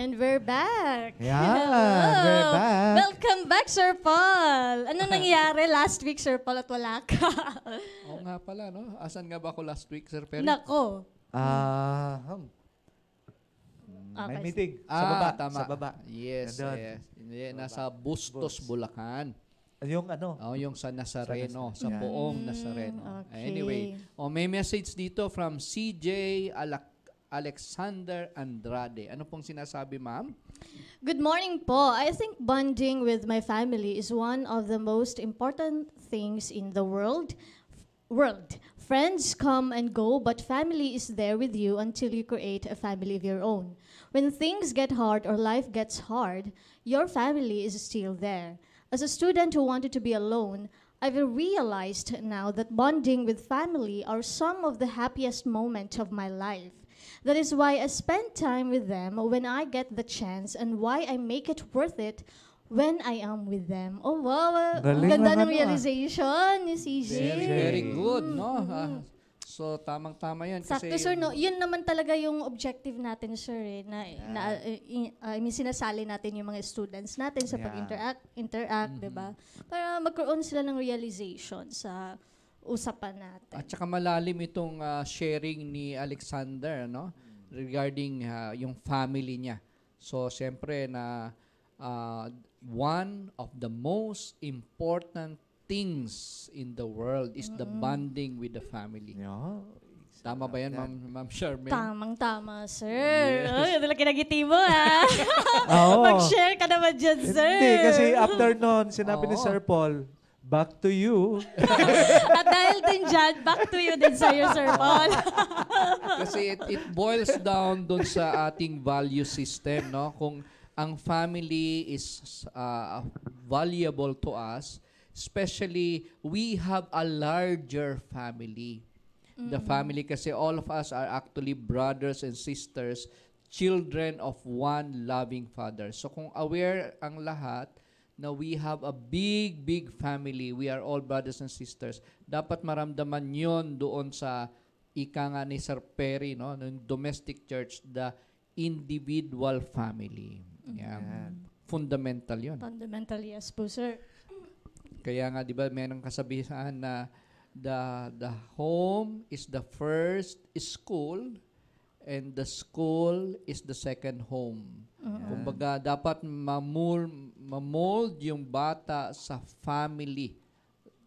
And we're back. Yeah, we're back. Welcome back, Sir Paul. Ano nangyari last week, Sir Paul, at wala ka? Oo nga pala, no? Asan nga ba ako last week, Sir Perry? Nako. May Okay. meeting. Sa baba. Tama. Sa baba. Yes, Nandun. yes. Nasa Bustos, Bulacan. Yung ano? Oh, yung sa Nazareno, sa Yeah. Poong Nazareno. Okay. Anyway, may message dito from CJ Alexander Andrade. Ano pong sinasabi, ma'am? Good morning po. I think bonding with my family is one of the most important things in the world. Friends come and go, but family is there with you until you create a family of your own. When things get hard or life gets hard, your family is still there. As a student who wanted to be alone, I've realized now that bonding with family are some of the happiest moments of my life. That is why I spend time with them when I get the chance and why I make it worth it when I am with them. Oh, wow. Ang Galing ganda naman, ng realization ni CJ. Very good, no? So, tamang-tama yan. Sakto, Kasi sir, no? Yun naman talaga yung objective natin, sir, eh, I mean, sinasali natin yung mga students natin sa pag-interact, di ba? Para magkaroon sila ng realization sa usapan natin. At saka malalim itong sharing ni Alexander, no? Regarding yung family niya. So, siyempre na one of the most important things in the world is the bonding with the family. Yeah. Tama ba yan, Ma'am Charmaine? Tamang-tama, sir. Ay, ito lang kinagiti mo, ha? Oo. Mag-share ka naman dyan, sir. Hindi, kasi after nun, sinabi ni Sir Paul, back to you. At dahil din dyan, back to you din sa'yo, Sir Paul. Kasi it boils down dun sa ating value system, no? Kung ang family is valuable to us, especially we have a larger family. The family kasi all of us are actually brothers and sisters, children of one loving Father. So kung aware ang lahat na we have a big family, we are all brothers and sisters, dapat maramdaman yon doon sa ika nga ni Sir Perry, no? Ng domestic church, the individual family. Yeah. Fundamental yon. Fundamental, yes po, sir. Kaya nga, di ba, mayroong kasabihan na the home is the first school and the school is the second home. Kumbaga, dapat mamold yung bata sa family.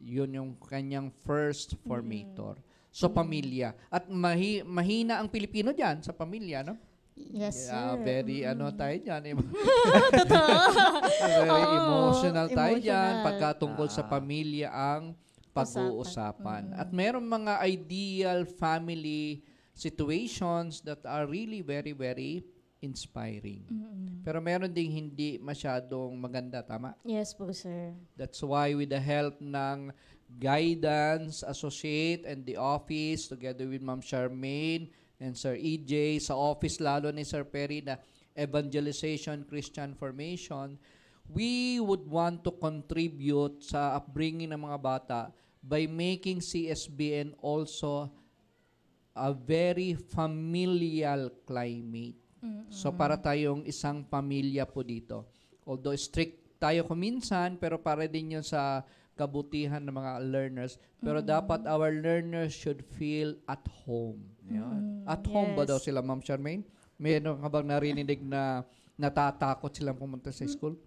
Yun yung kanyang first formator. So, pamilya. At mahina ang Pilipino dyan sa pamilya, no? Yes, Yeah, sir. very tayo dyan. Totoo. Very Oo, emotional tayo dyan emotional. pagka tungkol sa pamilya ang pag-uusapan. At meron mga ideal family situations that are really very, very inspiring. Pero meron ding hindi masyadong maganda, tama? Yes po, sir. That's why with the help ng Guidance Associate and the office together with Ma'am Charmaine and Sir EJ, sa office lalo ni Sir Perry na Evangelization Christian Formation, we would want to contribute sa upbringing ng mga bata by making CSBN also a very familial climate. So para tayong isang pamilya po dito. Although strict tayo kuminsan, pero para din yun sa kabutihan ng mga learners. Pero dapat our learners should feel at home. At home ba daw sila, Ma'am Charmaine? Mayroon ka bang narinig na natatakot silang pumunta sa school?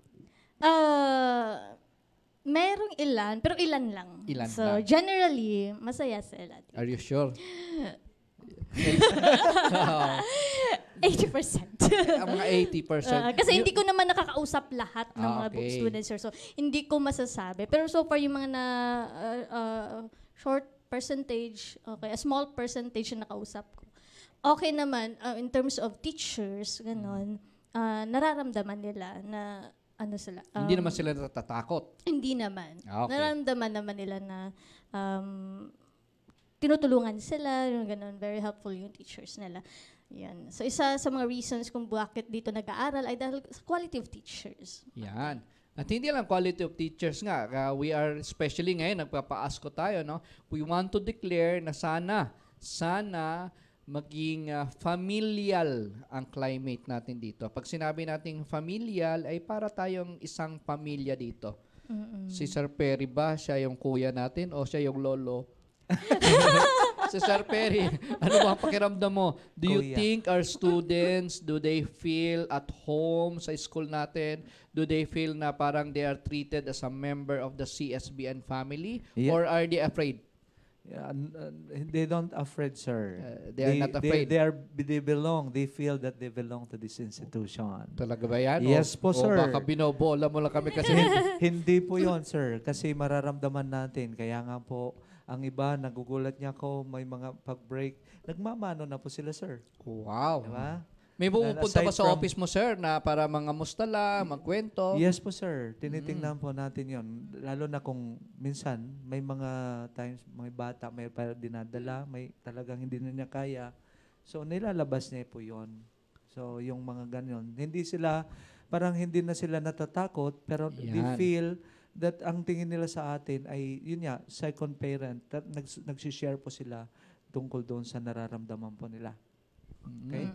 Merong ilan, pero ilan lang. Ilan so, lang. generally, masaya sila. Are you sure? 80%. Ang mga 80%. Kasi hindi ko naman nakakausap lahat ng mga okay. students, sir. So, hindi ko masasabi. Pero so far, yung mga short percentage, okay, a small percentage na nakausap ko. Okay naman, in terms of teachers, ganon, nararamdaman nila na ano sila. Hindi naman sila natatakot. Hindi naman. Okay. Nararamdaman naman nila na tinutulungan sila, yung ganon, very helpful yung teachers nila. Yan. So, isa sa mga reasons kung bakit dito nag-aaral ay dahil sa quality of teachers. Yan. At hindi lang quality of teachers nga. We are, especially ngayon, nagpapaasko tayo, no? We want to declare na sana maging familial ang climate natin dito. Pag sinabi nating familial, ay para tayong isang pamilya dito. Si Sir Perry ba, siya yung kuya natin o siya yung lolo? Si Sir Perry, ano ba ang pakiramdam mo? Do you think our students, do they feel at home sa school natin? Do they feel na parang they are treated as a member of the CSBN family? Yeah. Or are they afraid? They don't afraid, sir. They are not afraid. They belong. They feel that they belong to this institution. Talaga ba yan? Yes po, sir. O baka binobola mo lang kami kasi. Hindi po yon, sir. Kasi mararamdaman natin. Kaya nga po, ang iba, nagugulat niya ako, may mga pag-break. Nagmamano na po sila, sir. Wow. Diba? May pupunta ba sa from- office mo, sir, na para mga musta lang, magkwento? Yes po, sir. Tinitingnan po natin yon. Lalo na kung minsan, may mga times, mga bata, may para dinadala, may talagang hindi na niya kaya. So, nilalabas niya po yon. So, yung mga ganyan. Hindi sila, parang hindi na sila natatakot, pero they Yan. feel that ang tingin nila sa atin ay, yun nga, second parent. That nagsishare po sila tungkol doon sa nararamdaman po nila. Okay?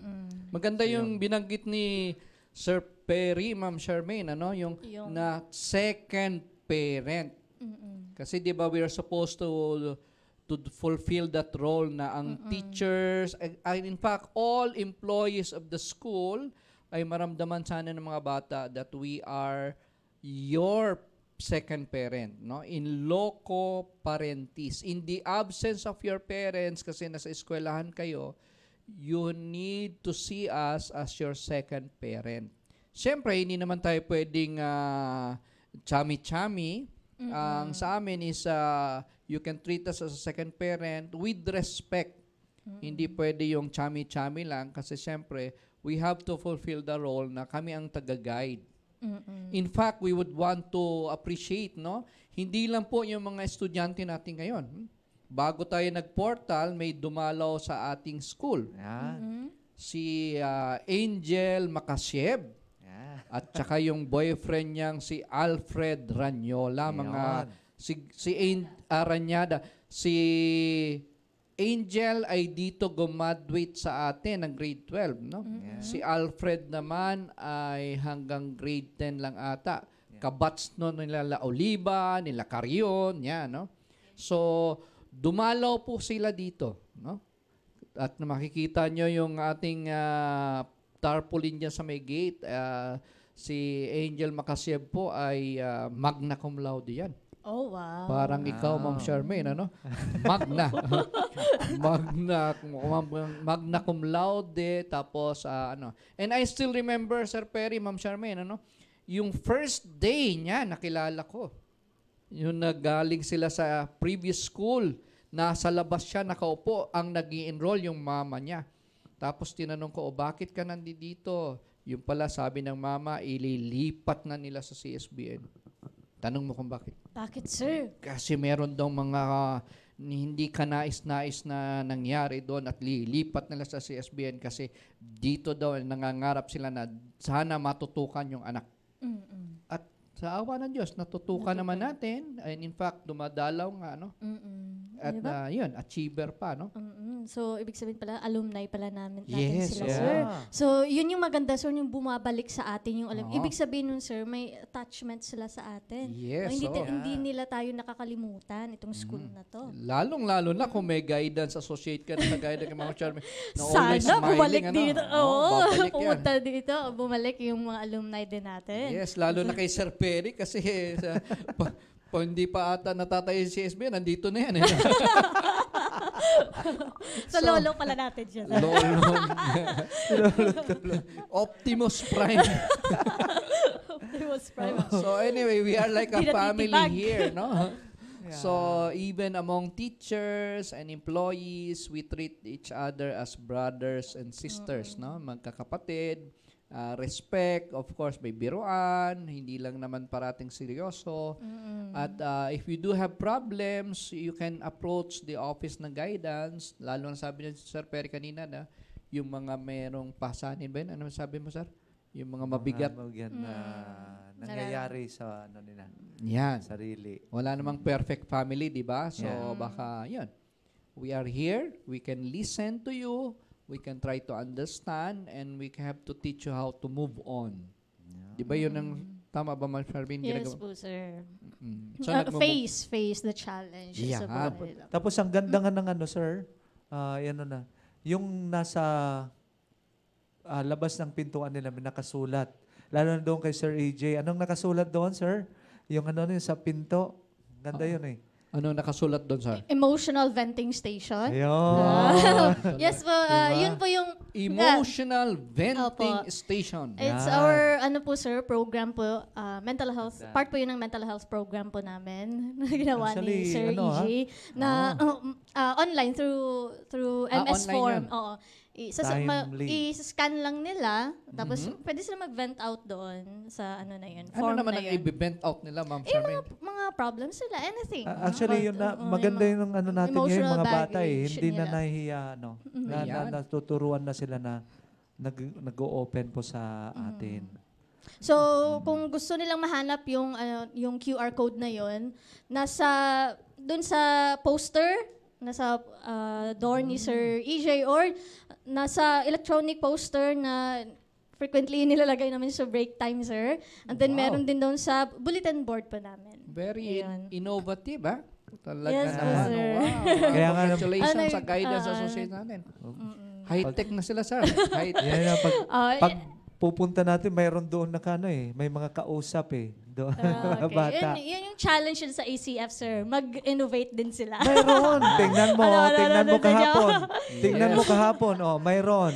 Maganda yung binanggit ni Sir Perry, Ma'am Charmaine, ano? Yung na second parent. Kasi di ba we are supposed to fulfill that role na ang teachers, in fact, all employees of the school ay maramdaman sana ng mga bata that we are your second parent, no? In loco parentis. In the absence of your parents, kasi nasa eskwelahan kayo, you need to see us as your second parent. Siyempre, hindi naman tayo pwedeng chami-chami. Ang sa amin is you can treat us as a second parent with respect. Hindi pwede yung chami-chami lang kasi siyempre, we have to fulfill the role na kami ang taga-guide. In fact, we would want to appreciate, no? Hindi lang po yung mga estudyante natin ngayon. Bago tayo nag-portal, may dumalaw sa ating school. Si Angel Makasieb. At saka yung boyfriend niyang si Alfred Ranyola. Si Aranyada. Si Angel ay dito graduate sa atin ng grade 12, no? Si Alfred naman ay hanggang grade 10 lang ata. Kabats no nila La Oliva, nila Carion, yan, no? So, dumalaw po sila dito, no? At makikita nyo yung ating tarpaulin dyan sa may gate. Si Angel Makasieb po ay magna cum laude yan. Oh, wow. Parang ikaw, Ma'am Charmaine, ano? Magna. Magna cum laude, tapos ano. And I still remember, Sir Perry, Ma'am Charmaine, ano? Yung first day niya, nakilala ko. Yung nagaling sila sa previous school, nasa labas siya, nakaupo, ang nag-i-enroll yung mama niya. Tapos tinanong ko, bakit ka nandito? Yung pala, sabi ng mama, ililipat na nila sa CSBN. Tanong mo kung bakit. Bakit, sir? Kasi meron daw mga hindi ka nais-nais na nangyari doon at lilipat nila sa CSBN kasi dito daw nangangarap sila na sana matutukan yung anak. At sa awa ng Diyos, natutukan naman natin. And in fact, dumadalaw nga, no? At Diba? yun, achiever pa, no? So, ibig sabihin pala, alumni pala natin Yes, sila, yeah. sir. So, yun yung maganda, sir, yung bumabalik sa atin yung alam. Oo. Ibig sabihin nun, sir, may attachment sila sa atin. Yes, hindi, oo. hindi nila tayo nakakalimutan itong school na to. Lalong-lalo na kung may guidance, associate ka na guidance kay Mama Charmaine. Na always Sana smiling, bumalik ano? dito. Oo, Oo, babalik yan. pumunta dito. Bumalik yung mga alumni din natin. Yes, lalo na kay Sir Perry kasi hindi pa ata natatayo si CSB, nandito na yan. So, lolo pala natin siya. Lolo. Optimus Prime. Optimus Prime. So anyway, we are like a Di family natitibag. here, no? So even among teachers and employees, we treat each other as brothers and sisters, no? Magkakapatid. Respect, of course, may biruan, hindi lang naman parating seryoso. At if you do have problems, you can approach the office ng guidance. Lalo na sabi niya, Sir Perry kanina na, yung mga merong pasanin ba yun? Ano sabi mo, sir? Yung mga mabigat. Na nangyayari sa ano nila. Yan. Sarili. Wala namang perfect family, di ba? So baka, yun. We are here. We can listen to you. We can try to understand and we have to teach you how to move on. Di ba yun ang tama ba, Ma'am Charmaine? Yes ginagawa? po, sir. So, Face the challenge. Yeah. Sa buhay nila. Tapos ang ganda nga ng ano, sir, yan na, yung nasa labas ng pintuan nila, may nakasulat. Lalo na doon kay Sir AJ. Anong nakasulat doon, sir? Yung ano sa pinto. Ganda yun eh. Ano nakasulat doon, sir? Emotional venting station. Ayun. Yes po, yun po yung Emotional Venting Opo. Station. It's Yan. our, program po, mental health, part po yun ng mental health program po namin, na ginawa Actually, ni Sir ano, EJ, na online through MS online form. yun. Oo. Timely. I-scan lang nila, tapos pwede sila mag-vent out doon sa ano na yun, Ano form naman na ang yun. i-vent out nila, Ma'am Eh, Charmaine? mga problems sila, anything. Actually, yun na, maganda yung ano natin ngayon, emotional mga bata eh. baggage Hindi na nila. nahihiya, Ayan. natuturuan na sila na nag-o-open po sa atin. So, kung gusto nilang mahanap yung QR code na yon, doon sa poster, nasa door ni Sir EJ or nasa electronic poster na frequently nilalagay namin sa break time, sir. And then meron din doon sa bulletin board pa namin. Very Ayan. innovative, ha? Talaga Yes, naman. sir. Wow. Kaya nga, Congratulations Ano, sa guidance associate natin. High-tech na sila, sir. High-tech. Yan na, pag Ah, pupunta natin, mayroon doon na may mga kausap eh. Doon, mga okay. bata. Yun yung challenge yun sa ACF, sir. Mag-innovate din sila. Mayroon. Tingnan mo. Tingnan mo kahapon. Tingnan mo kahapon. Oh, mayroon.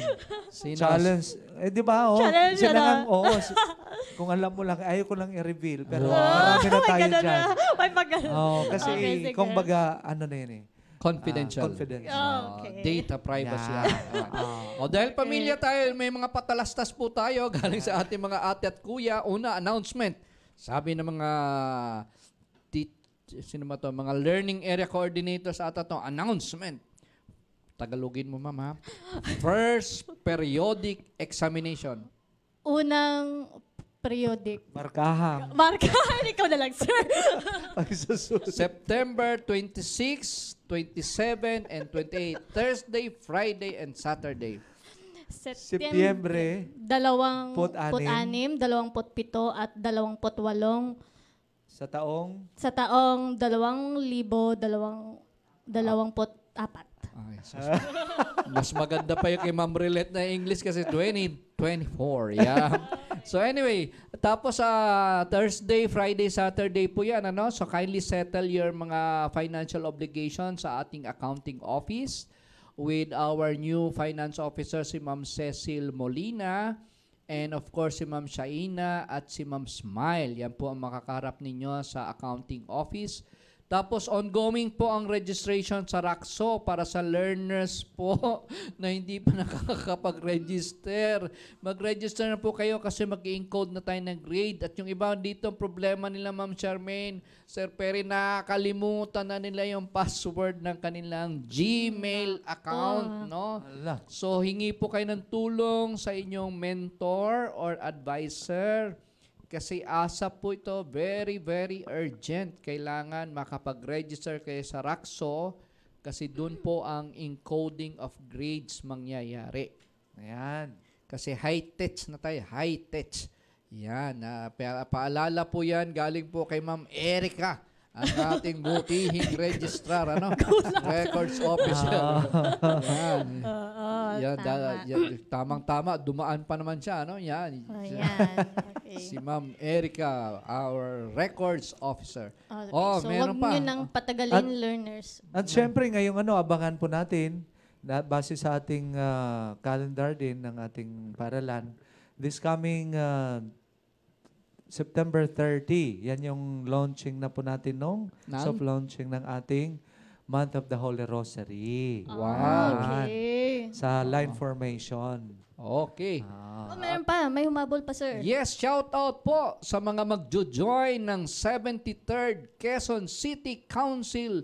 Sino? Challenge. Eh, di ba? Oh, Challenge, siya na ano? nga, kung alam mo lang, ayaw ko lang i-reveal. Pero marami na tayo ganun dyan. May pag-ganun. Oh, kasi Okay, sige. kung baga, ano na yun eh. Confidential. Confidential. Okay. Data privacy. Yeah. O dahil pamilya tayo, may mga patalastas po tayo galing sa ating mga ate at kuya. Una, announcement. Sabi ng mga mga learning area coordinators ata to, announcement. Tagalogin mo, ma'am, ha? First periodic examination. Unang periodic. Markahan. Marka, ikaw na lang, sir. Pagsusunod. September 26, 27, and 28. Thursday, Friday, and Saturday. Setyembre. 26, 27, at 28 Sa taong sa taong 2024. Ay, mas maganda pa yung kay Ma'am Relette na English kasi 2024. Yeah. So anyway, tapos Thursday, Friday, Saturday po yan. Ano? So kindly settle your mga financial obligations sa ating accounting office with our new finance officer, si Ma'am Cecil Molina, and of course si Ma'am Shaina at si Ma'am Smile. Yan po ang makakaharap ninyo sa accounting office. Tapos ongoing po ang registration sa RACSO para sa learners po na hindi pa nakakapag-register. Mag-register na po kayo kasi mag-encode na tayo ng grade. At yung iba dito, problema nila Ma'am Charmaine, Sir Perry, nakakalimutan na nila yung password ng kanilang Gmail account. No? So hingi po kayo ng tulong sa inyong mentor or advisor. Kasi ASAP po ito, very, very urgent. Kailangan makapag-register kayo sa RACSO kasi doon po ang encoding of grades mangyayari. Ayan. Kasi high-tech na tayo, high-tech. Yan. Paalala po yan, galing po kay Ma'am Erica, ang ating butihing registrar, records officer. Yan. Tamang-tama, dumaan pa naman siya, Yan. Okay. Si Ma'am Erica, our records officer. Okay. So, Meron wag pa. nyo nang patagalin, learners. At syempre, ngayong abangan po natin, base sa ating calendar din ng ating paralan, this coming September 30, yan yung launching na po natin soft launching ng ating Month of the Holy Rosary. Wow. Okay. Sa line formation. Okay. Meron pa. May humabol pa, sir. Yes, shout out po sa mga magjo-join ng 73rd Quezon City Council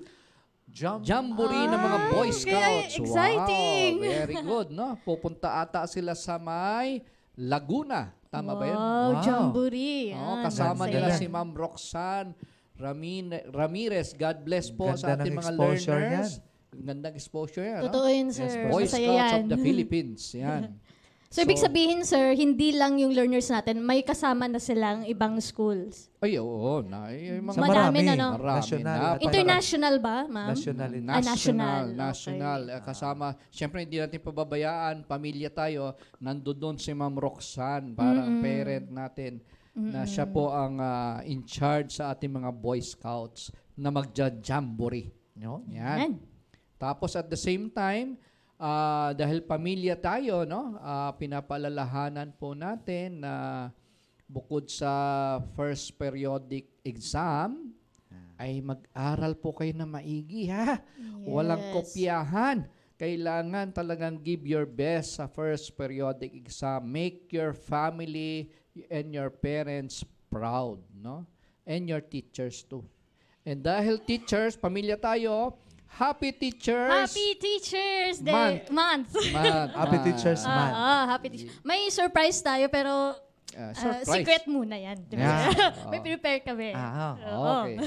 Jamboree ng mga Boy Scouts. Exciting. Wow, very good, Pupunta ata sila sa may Laguna. Tama ba yun? Wow, jamboree. Kasama nila si Ma'am Roxanne Ramirez. God bless po sa ating mga learners. Gandang exposure yan. Totoo yun, sir. Boy Masaya Scouts yan. of the Philippines. Yan. So, ibig sabihin, sir, hindi lang yung learners natin, may kasama na silang ibang schools. Ay, oo. Marami na, National. International ba, ma'am? National. Okay. Kasama, syempre hindi natin pababayaan, pamilya tayo, nandoon si Ma'am Roxanne, parang parent natin, na siya po ang in charge sa ating mga Boy Scouts na magja-jamboree. Yan. Tapos at the same time, dahil pamilya tayo, pinapalalahanan po natin na bukod sa first periodic exam, ay mag-aral po kayo na maigi, ha? Yes. Walang kopyahan. Kailangan talagang give your best sa first periodic exam. Make your family and your parents proud, And your teachers too. And dahil teachers, pamilya tayo, Happy Teachers Day Month. Happy Teachers Month. Happy Teachers. May surprise tayo pero secret muna yan. May prepare kami. Okay.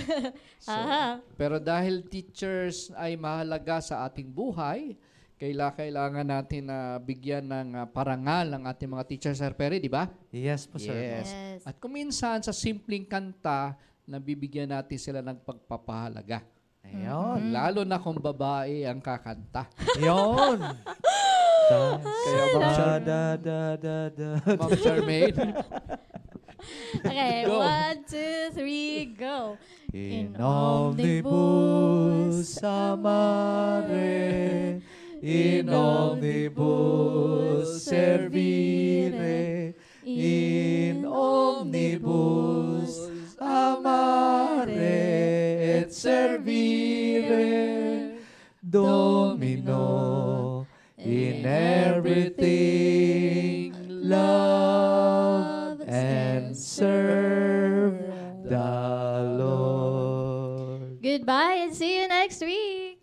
Pero dahil teachers ay mahalaga sa ating buhay, kailangan natin na bigyan ng parangal ang ating mga teachers, Sir Perry, di ba? Yes po, sir. Yes. At kung minsan sa simpleng kanta, nabibigyan natin sila ng pagpapahalaga. Ayun. Lalo na kung babae ang kakanta. Yun. Kaya Ma'am Charmaine. Okay, Go. 1, 2, 3, go. In omnibus amare, in omnibus servire, in omnibus amare et servire, Domino, in everything love and serve the Lord. Goodbye and see you next week.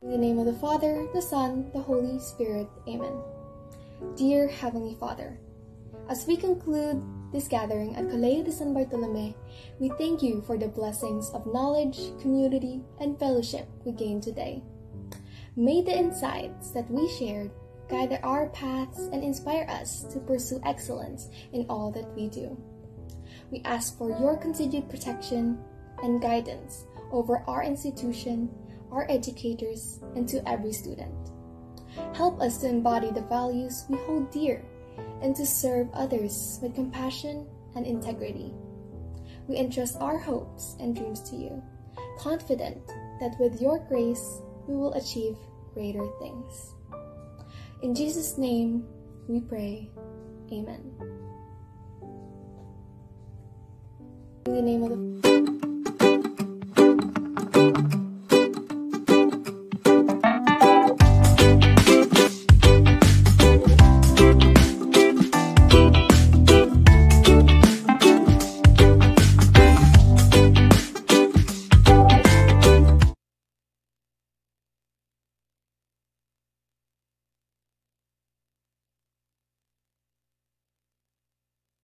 In the name of the Father, the Son, the Holy Spirit. Amen. Dear Heavenly Father, as we conclude this gathering at Colegio de San Bartolome, we thank you for the blessings of knowledge, community, and fellowship we gained today. May the insights that we shared guide our paths and inspire us to pursue excellence in all that we do. We ask for your continued protection and guidance over our institution, our educators, and to every student. Help us to embody the values we hold dear and to serve others with compassion and integrity. We entrust our hopes and dreams to you, confident that with your grace we will achieve greater things. In Jesus' name we pray. Amen. In the name of the